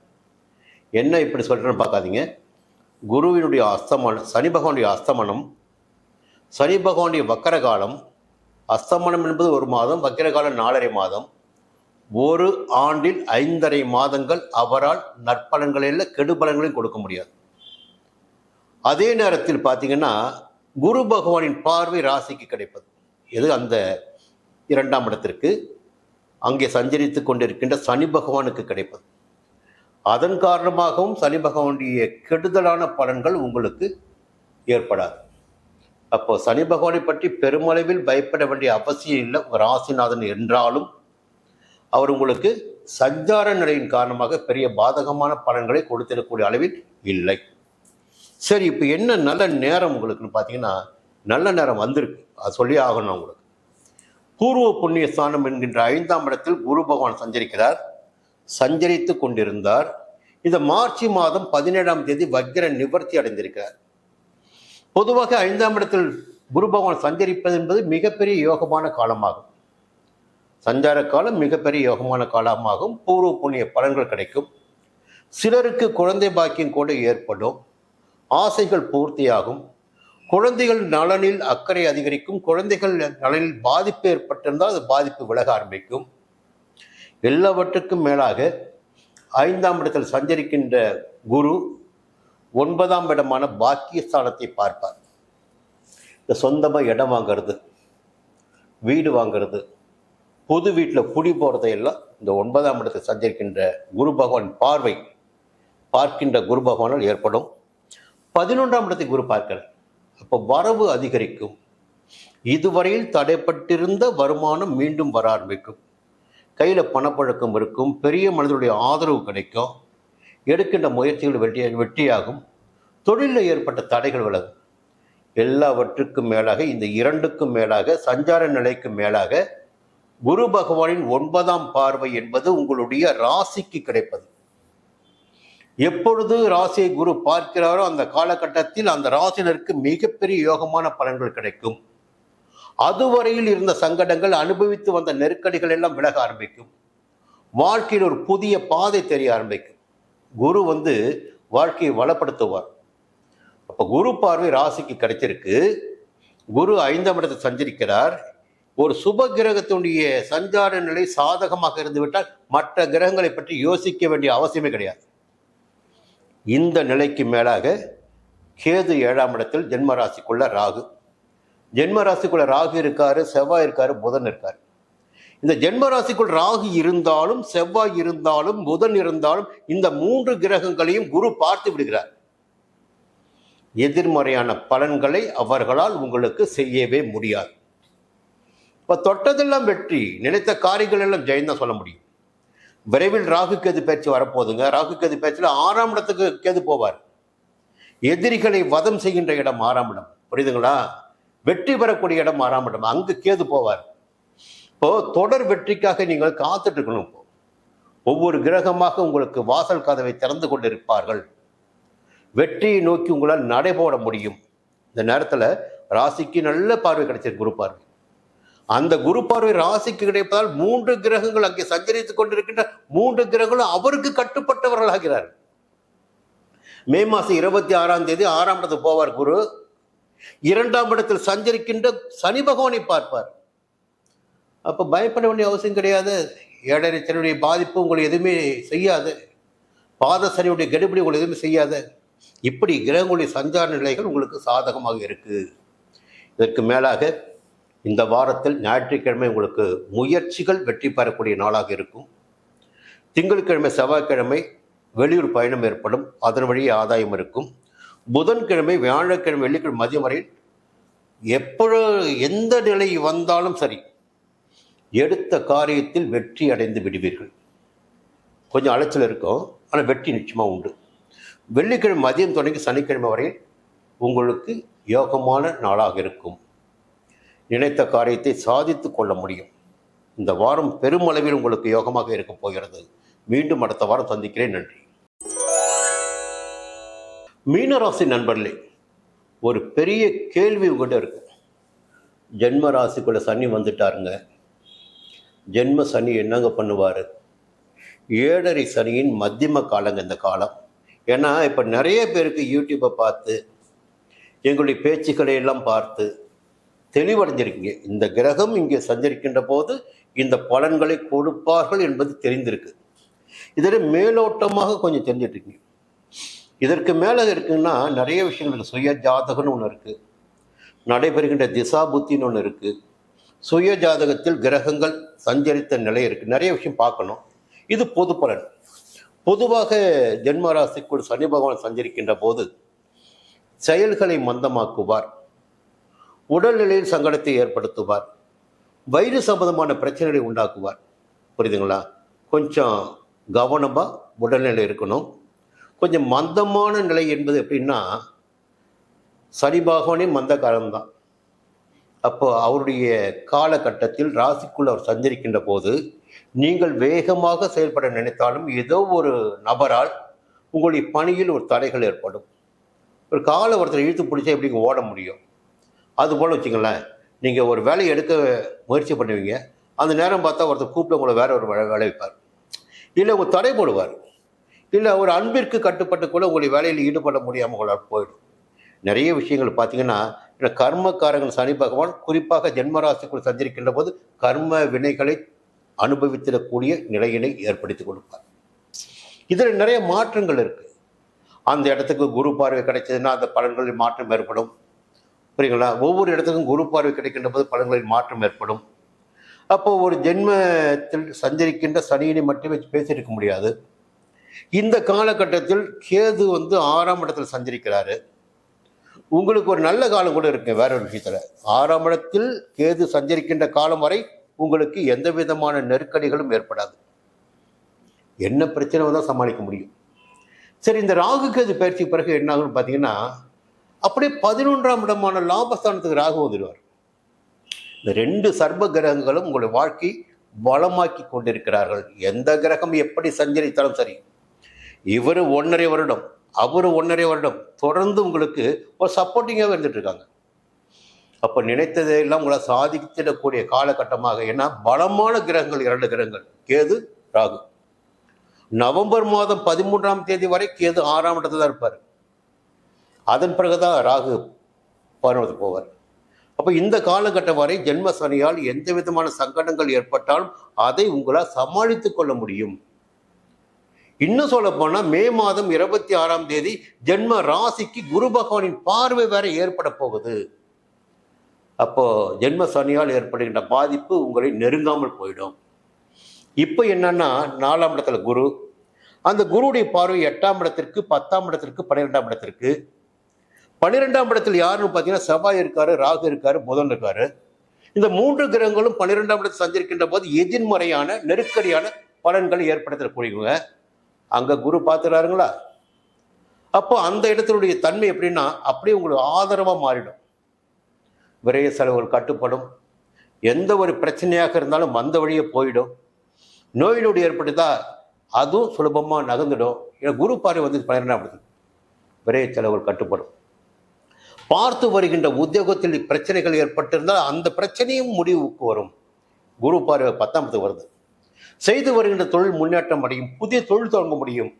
Speaker 1: என்ன இப்படி சொல்கிறேன்னு பார்க்காதீங்க. குருவினுடைய அஸ்தமனம், சனி பகவானுடைய அஸ்தமனம், சனி பகவானுடைய வக்கர காலம். அஸ்தமனம் என்பது 1 மாதம், வக்கர காலம் 4.5 மாதம். ஒரு ஆண்டில் 5.5 மாதங்கள் அவரால் நற்பலன்களில் கெடுபலன்களையும் கொடுக்க முடியாது. அதே நேரத்தில் பார்த்தீங்கன்னா குரு பகவானின் பார்வை ராசிக்கு கிடைப்பது எது? அந்த 2ஆம் இடத்திற்கு அங்கே சஞ்சரித்து கொண்டிருக்கின்ற சனி பகவானுக்கு கிடைப்பது. அதன் காரணமாகவும் சனி பகவானுடைய கெடுதலான பலன்கள் உங்களுக்கு ஏற்படாது. அப்போ சனி பகவானை பற்றி பெருமளவில் பயப்பட வேண்டிய அவசியம் இல்லை. ஒரு ராசிநாதன் என்றாலும் அவர் உங்களுக்கு சஞ்சார நிலையின் காரணமாக பெரிய பாதகமான பலன்களை கொடுத்திடக்கூடிய அளவில் இல்லை. சரி, இப்போ என்ன நல்ல நேரம் உங்களுக்குன்னு பார்த்தீங்கன்னா நல்ல நேரம் வந்திருக்கு. அது சொல்லி ஆகணும் உங்களுக்கு. பூர்வ புண்ணிய ஸ்தானம் என்கின்ற 5ஆம் இடத்தில் குரு பகவான் சஞ்சரிக்கிறார். சஞ்சரித்து கொண்டிருந்தார். இந்த மார்ச் மாதம் 17ஆம் தேதி வக்ர நிவர்த்தி அடைந்திருக்கிறார். பொதுவாக 5ஆம் இடத்தில் குரு பகவான் சஞ்சரிப்பது என்பது மிகப்பெரிய யோகமான காலமாகும். சஞ்சார காலம் மிகப்பெரிய யோகமான காலமாகும். பூர்வ புண்ணிய பலன்கள் கிடைக்கும். சிலருக்கு குழந்தை பாக்கியம் கூட ஏற்படும். ஆசைகள் பூர்த்தியாகும். குழந்தைகள் நலனில் அக்கறை அதிகரிக்கும். குழந்தைகள் நலனில் பாதிப்பு ஏற்பட்டிருந்தால் அது பாதிப்பு விலக ஆரம்பிக்கும். எல்லாவற்றுக்கும் மேலாக 5ஆம் இடத்தில் சஞ்சரிக்கின்ற குரு 9ஆம் இடமான பாக்கியஸ்தானத்தை பார்ப்பார். இந்த சொந்தமாக இடம் வாங்கிறது, வீடு வாங்கிறது, புது வீட்டில் குடி போகிறதையெல்லாம் இந்த 9ஆம் இடத்தில் சஞ்சரிக்கின்ற குரு பகவான் பார்க்கின்ற குரு பகவானால் ஏற்படும். 11ஆம் இடத்தை குரு பார்க்கிறார். அப்போ வரவு அதிகரிக்கும். இதுவரையில் தடைப்பட்டிருந்த வருமானம் மீண்டும் வர ஆரம்பிக்கும். கையில் பணப்பழக்கம் இருக்கும். பெரிய மனிதனுடைய ஆதரவு கிடைக்கும். எடுக்கின்ற முயற்சிகள் வெற்றியாகும். தொழிலில் ஏற்பட்ட தடைகள் விலகும். எல்லாவற்றுக்கும் மேலாக இந்த 2க்கும் மேலாக சஞ்சார நிலைக்கு மேலாக குரு பகவானின் 9ஆம் பார்வை என்பது உங்களுடைய ராசிக்கு கிடைப்பது. எப்பொழுது ராசியை குரு பார்க்கிறாரோ அந்த காலகட்டத்தில் அந்த ராசினருக்கு மிகப்பெரிய யோகமான பலன்கள் கிடைக்கும். அதுவரையில் இருந்த சங்கடங்கள், அனுபவித்து வந்த நெருக்கடிகள் எல்லாம் விலக ஆரம்பிக்கும். வாழ்க்கையில் ஒரு புதிய பாதை தெரிய ஆரம்பிக்கும். குரு வாழ்க்கையை வளப்படுத்துவார். அப்போ குரு பார்வை ராசிக்கு கிடைச்சிருக்கு. குரு 5ஆம் இடத்தை சஞ்சரிக்கிறார். ஒரு சுப கிரகத்தினுடைய சஞ்சார நிலை சாதகமாக இருந்துவிட்டால் மற்ற கிரகங்களை பற்றி யோசிக்க வேண்டிய அவசியமே கிடையாது. இந்த நிலைக்கு மேலாக கேது 7ஆம் இடத்தில் ஜென்மராசிக்குள்ள ராகு. ஜென்மராசிக்குள்ள ராகு இருக்காரு, செவ்வாய் இருக்காரு, புதன் இருக்காரு. இந்த ஜென்மராசிக்குள் ராகு இருந்தாலும், செவ்வாய் இருந்தாலும், புதன் இருந்தாலும் இந்த 3 கிரகங்களையும் குரு பார்த்து விடுகிறார். எதிர்மறையான பலன்களை அவர்களால் உங்களுக்கு செய்யவே முடியாது. இப்போ தொட்டதெல்லாம் வெற்றி, நினைத்த காரியங்கள் எல்லாம் ஜெயந்தான் சொல்ல முடியும். விரைவில் ராகு கேது பயிற்சி வரப்போகுதுங்க. ராகு கேது பயிற்சியில் 6ஆம் இடத்துக்கு கேது போவார். எதிரிகளை வதம் செய்கின்ற இடம் 6ஆம் இடம். புரியுதுங்களா? வெற்றி பெறக்கூடிய இடம் 6ஆம் இடம். அங்கு கேது போவார். இப்போ தொடர் வெற்றிக்காக நீங்கள் காத்துட்டு இருக்கணும். ஒவ்வொரு கிரகமாக உங்களுக்கு வாசல் கதவை திறந்து கொண்டிருப்பார்கள். வெற்றியை நோக்கி உங்களால் நடைபோட முடியும். இந்த நேரத்தில் ராசிக்கு நல்ல பார்வை கிடைச்சிருக்கு, குரு பார்வை. அந்த குரு பார்வை ராசிக்கு கிடைப்பதால் 3 கிரகங்கள் அங்கே சஞ்சரித்துக் கொண்டிருக்கின்ற 3 கிரகங்களும் அவருக்கு கட்டுப்பட்டவர்கள் ஆகிறார். மே மாதம் 26ஆம் தேதி 6ஆம் இடத்துக்கு போவார் குரு. 2ஆம் இடத்தில் சஞ்சரிக்கின்ற சனி பகவானை பார்ப்பார். அப்போ பயப்பட வேண்டிய அவசியம் கிடையாது. 7.5 சனியுடைய பாதிப்பு உங்களுக்கு எதுவுமே செய்யாது. பாத சனியுடைய கெடுபிடி உங்களுக்கு எதுவுமே செய்யாது. இப்படி கிரகங்களுடைய சஞ்சார நிலைகள் உங்களுக்கு சாதகமாக இருக்குது. இதற்கு மேலாக இந்த வாரத்தில் ஞாயிற்றுக்கிழமை உங்களுக்கு முயற்சிகள் வெற்றி பெறக்கூடிய நாளாக இருக்கும். திங்கட்கிழமை செவ்வாய்க்கிழமை வெளியூர் பயணம் ஏற்படும், அதன் வழியே ஆதாயம் இருக்கும். புதன்கிழமை வியாழக்கிழமை வெள்ளிக்கிழமை மதியம் வரையில் எந்த நிலை வந்தாலும் சரி எடுத்த காரியத்தில் வெற்றி அடைந்து விடுவீர்கள். கொஞ்சம் அலைச்சல் இருக்கும், ஆனால் வெற்றி நிச்சயமாக உண்டு. வெள்ளிக்கிழமை மதியம் தொடங்கி சனிக்கிழமை வரையில் உங்களுக்கு யோகமான நாளாக இருக்கும். நினைத்த காரியத்தை சாதித்து கொள்ள முடியும். இந்த வாரம் பெருமளவில் உங்களுக்கு யோகமாக இருக்க போகிறது. மீண்டும் அடுத்த வாரம் சந்திக்கிறேன். நன்றி. மீனராசி நண்பர்களே, ஒரு பெரிய கேள்வி உங்கள்கிட்ட இருக்கு. ஜென்ம ராசிக்குள்ள சனி வந்துட்டாருங்க. ஜென்ம சனி என்னங்க பண்ணுவார்? 7.5 சனியின் மத்தியம காலங்க இந்த காலம். ஏன்னா இப்போ நிறைய பேருக்கு யூடியூப்பை பார்த்து எங்களுடைய பேச்சுக்களை எல்லாம் பார்த்து தெளிவடைஞ்சிருக்கீங்க. இந்த கிரகம் இங்கே சஞ்சரிக்கின்ற போது இந்த பலன்களை கொடுப்பார்கள் என்பது தெரிந்திருக்கு. இதில் மேலோட்டமாக கொஞ்சம் தெரிஞ்சிட்ருக்கீங்க. இதற்கு மேலே இருக்குன்னா நிறைய விஷயங்கள் இருக்குது. சுய ஜாதகம்னு ஒன்று இருக்குது, நடைபெறுகின்ற திசா புத்தின்னு ஒன்று இருக்குது, சுய ஜாதகத்தில் கிரகங்கள் சஞ்சரித்த நிலை இருக்குது. நிறைய விஷயம் பார்க்கணும். இது பொது பலன். பொதுவாக ஜென்மராசிக்குள் சனி பகவான் சஞ்சரிக்கின்ற போது செயல்களை மந்தமாக்குவார், உடல்நிலையில் சங்கடத்தை ஏற்படுத்துவார், வயிறு சம்பந்தமான பிரச்சனைகளை உண்டாக்குவார். புரியுதுங்களா? கொஞ்சம் கவனமாக உடல்நிலை இருக்கணும். கொஞ்சம் மந்தமான நிலை என்பது எப்படின்னா, சனி பகவானே மந்த காலம்தான். அப்போ அவருடைய காலகட்டத்தில் ராசிக்குள் அவர் சஞ்சரிக்கின்ற போது நீங்கள் வேகமாக செயல்பட நினைத்தாலும் ஏதோ ஒரு நபரால் உங்களுடைய பணியில் ஒரு தடைகள் ஏற்படும். ஒரு காலை ஒருத்தர் இழுத்து பிடிச்சா எப்படிங்க ஓட முடியும்? அதுபோல் வச்சுங்களேன், நீங்கள் ஒரு வேலையை எடுக்க முயற்சி பண்ணுவீங்க, அந்த நேரம் பார்த்தா ஒருத்தர் கூப்பிட்டு உங்களை வேற ஒரு வேலை வைப்பார், இல்லை உங்கள் தடை போடுவார், இல்லை ஒரு அன்பிற்கு கட்டுப்பட்டு கூட உங்களுடைய வேலையில் ஈடுபட முடியாமல் உங்களால் போயிடும். நிறைய விஷயங்கள் பார்த்தீங்கன்னா, கர்மக்காரங்கள் சனி பகவான் குறிப்பாக ஜென்மராசிக்குள் சஞ்சரிக்கின்ற போது கர்ம வினைகளை அனுபவித்திடக்கூடிய நிலையினை ஏற்படுத்தி கொடுப்பார். இதில் நிறைய மாற்றங்கள் இருக்குது. அந்த இடத்துக்கு குரு பார்வை கிடைச்சதுன்னா அந்த பலன்களில் மாற்றம் ஏற்படும். புரியுங்களா? ஒவ்வொரு இடத்துக்கும் குரு பார்வை கிடைக்கின்ற போது பலன்களில் மாற்றம் ஏற்படும். அப்போ ஒரு ஜென்மத்தில் சஞ்சரிக்கின்ற சனியினை மட்டுமே பேசியிருக்க முடியாது. இந்த காலகட்டத்தில் கேது 6ஆம் இடத்தில் சஞ்சரிக்கிறாரு. உங்களுக்கு ஒரு நல்ல காலம் கூட இருக்கு. வேற ஒரு விஷயத்துல 6ஆம் இடத்தில் கேது சஞ்சரிக்கின்ற காலம் வரை உங்களுக்கு எந்த விதமான நெருக்கடிகளும் ஏற்படாது. என்ன பிரச்சனை வந்தால் சமாளிக்க முடியும். சரி, இந்த ராகு கேது பயிற்சி பிறகு என்ன ஆகுன்னு பார்த்தீங்கன்னா, அப்படியே 11ஆம் இடமான லாபஸ்தானத்துக்கு ராகு வந்துடுவார். இந்த 2 சர்ப கிரகங்களும் உங்களுடைய வாழ்க்கை வளமாக்கி கொண்டிருக்கிறார்கள். எந்த கிரகம் எப்படி சஞ்சரித்தாலும் சரி, இவர் 1.5 வருடம், அவர் 1.5 வருடம் தொடர்ந்து உங்களுக்கு ஒரு சப்போர்ட்டிங்காக இருந்துட்டு இருக்காங்க. அப்போ நினைத்ததையெல்லாம் உங்களை சாதித்திடக்கூடிய காலகட்டமாக. ஏன்னா பலமான கிரகங்கள் 2 கிரகங்கள், கேது ராகு. நவம்பர் மாதம் 13ஆம் தேதி வரை கேது 6ஆம் இடத்துல தான் இருப்பார். அதன் பிறகுதான் ராகு பருவத்துக்கு போவார். அப்போ இந்த காலகட்டம் வரை ஜென்ம சனியால் எந்த விதமான சங்கடங்கள் ஏற்பட்டாலும் அதை உங்களால் சமாளித்து கொள்ள முடியும். இன்னும் சொல்ல போனால் மே மாதம் 26ஆம் தேதி ஜென்ம ராசிக்கு குரு பகவானின் பார்வை வேற ஏற்பட போகுது. அப்போ ஜென்ம சனியால் ஏற்படுகின்ற பாதிப்பு உங்களை நெருங்காமல் போயிடும். இப்போ என்னன்னா 4ஆம் இடத்துல குரு, அந்த குருவுடைய பார்வை 8ஆம் இடத்திற்கு, 10ஆம் இடத்திற்கு, 12ஆம் இடத்திற்கு. 12ஆம் இடத்தில் யாருன்னு பார்த்தீங்கன்னா செவ்வாய் இருக்காரு, ராகு இருக்காரு, புதன் இருக்காரு. இந்த 3 கிரகங்களும் 12ஆம் இடத்தில் சஞ்சரிக்கின்ற போது எதிர்மறையான நெருக்கடியான பலன்களை ஏற்படுத்தக்கூடியவங்க. அங்க குரு பார்த்துறாருங்களா? அப்போ அந்த இடத்தினுடைய தன்மை எப்படின்னா, அப்படியே உங்களுக்கு ஆதரவாக மாறிடும். விரைய செலவுகள் கட்டுப்படும். எந்த ஒரு பிரச்சனையாக இருந்தாலும் வந்த வழியே போயிடும். நோய் நொடி ஏற்பட்டுதா அதுவும் சுலபமாக நகர்ந்துடும். ஏன்னா குரு பார்வை 12ஆம் இடத்துல விரைய செலவுகள் கட்டுப்படும். பார்த்து வருகின்ற உத்தியோகத்தில் பிரச்சனைகள் ஏற்பட்டிருந்தால் அந்த பிரச்சனையும் முடிவுக்கு வரும். குரு பார்வை 10ஆம் இடத்துக்கு வருது. செய்து வருகின்ற தொழில் முன்னேற்றம் அடையும், புதிய தொழில் தொடங்க முடியும்.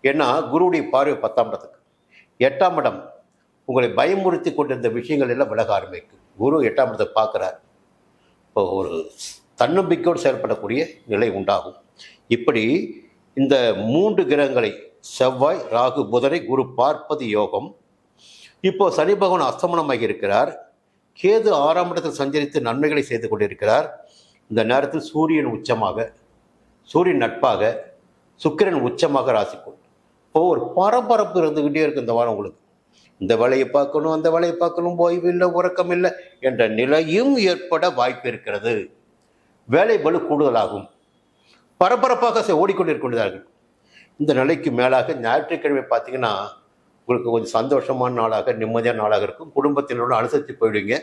Speaker 1: ஏன்னா குருவுடைய பார்வை 10ஆம் இடத்துக்கு. 8ஆம் இடம் உங்களை பயமுறுத்தி கொண்டிருந்த விஷயங்கள் எல்லாம் விலக ஆரம்பிக்கும். குரு 8ஆம் இடத்தை பார்க்குறார். இப்போ ஒரு தன்னம்பிக்கையோடு செயல்படக்கூடிய நிலை உண்டாகும். இப்படி இந்த 3 கிரகங்களை செவ்வாய் ராகு புதனை குரு பார்ப்பது யோகம். இப்போ சனி பகவான் அஸ்தமனமாக இருக்கிறார். கேது 6ஆம் இடத்தில் சஞ்சரித்து நன்மைகளை செய்து கொண்டிருக்கிறார். இந்த நேரத்தில் சூரியன் உச்சமாக, சூரியன் நட்பாக, சுக்கிரன் உச்சமாக ராசிக்குள். இப்போ ஒரு பரபரப்பு இருந்துக்கிட்டே இருக்கு இந்த வாரம் உங்களுக்கு. இந்த வேலையை பார்க்கணும், அந்த வேலையை பார்க்கணும், ஓய்வு இல்லை, உறக்கம் இல்லை என்ற நிலையும் ஏற்பட வாய்ப்பு இருக்கிறது. வேலை பளு கூடுதலாகும். பரபரப்பாக ஓடிக்கொண்டிருக்கிறார்கள். இந்த நிலைக்கு மேலாக ஞாயிற்றுக்கிழமை பார்த்தீங்கன்னா உங்களுக்கு கொஞ்சம் சந்தோஷமான நாளாக, நிம்மதியான நாளாக இருக்கும். குடும்பத்தினரோட அனுசரித்து போயிடுவீங்க.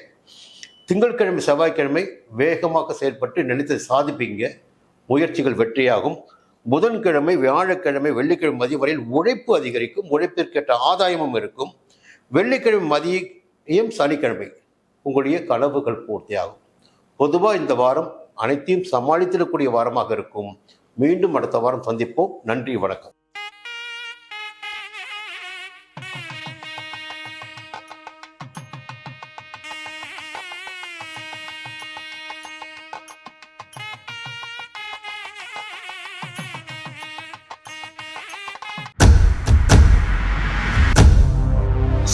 Speaker 1: திங்கட்கிழமை செவ்வாய்க்கிழமை வேகமாக செயல்பட்டு நினைத்ததை சாதிப்பீங்க. முயற்சிகள் வெற்றியாகும். புதன்கிழமை வியாழக்கிழமை வெள்ளிக்கிழமை மதியம் வரையில் உழைப்பு அதிகரிக்கும். உழைப்பிற்கேற்ற ஆதாயமும் இருக்கும். வெள்ளிக்கிழமை மதியம் சனிக்கிழமை உங்களுடைய கனவுகள் பூர்த்தியாகும். பொதுவாக இந்த வாரம் அனைத்தையும் சமாளித்திடக்கூடிய வாரமாக இருக்கும். மீண்டும் அடுத்த வாரம் சந்திப்போம். நன்றி, வணக்கம்.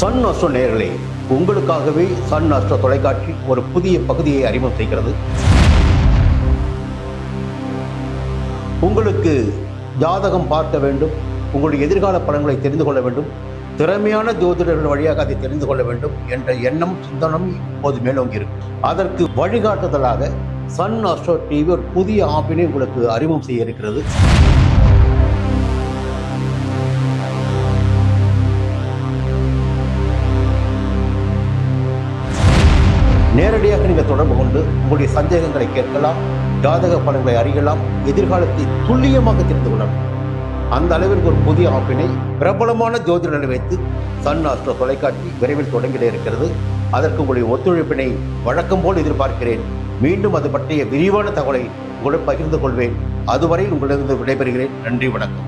Speaker 1: சன் அஸ்ட்ரோ நேயர்களே, உங்களுக்காகவே சன் அஸ்ட்ரோ தொலைக்காட்சி ஒரு புதிய பகுதியை அறிமுகம் செய்கிறது. உங்களுக்கு ஜாதகம் பார்க்க வேண்டும், உங்களுடைய எதிர்கால பலன்களை தெரிந்து கொள்ள வேண்டும், திறமையான ஜோதிடர்கள் வழியாக அதை தெரிந்து கொள்ள வேண்டும் என்ற எண்ணம், சிந்தனம் இப்போது மேலோங்கி இருக்கு. அதற்கு வழிகாட்டுதலாக சன் அஸ்ட்ரோ டிவி ஒரு புதிய ஆப்பினை உங்களுக்கு அறிமுகம் செய்ய இருக்கிறது. நேரடியாக நீங்கள் தொடர்பு கொண்டு உங்களுடைய சந்தேகங்களை கேட்கலாம், ஜாதக பலன்களை அறியலாம், எதிர்காலத்தை துல்லியமாக தெரிந்து கொள்ளலாம். அந்த அளவிற்கு ஒரு புதிய ஆப்பினை பிரபலமான ஜோதிடர்களை வைத்து சன் அஸ்ட்ரோ தொலைக்காட்சி விரைவில் தொடங்கிட இருக்கிறது. அதற்கு உங்களுடைய ஒத்துழைப்பினை வழக்கம் போல் எதிர்பார்க்கிறேன். மீண்டும் அது பற்றிய விரிவான தகவலை உங்களுடன் பகிர்ந்து கொள்வேன். அதுவரையில் உங்களிடம் விடைபெறுகிறேன். நன்றி, வணக்கம்.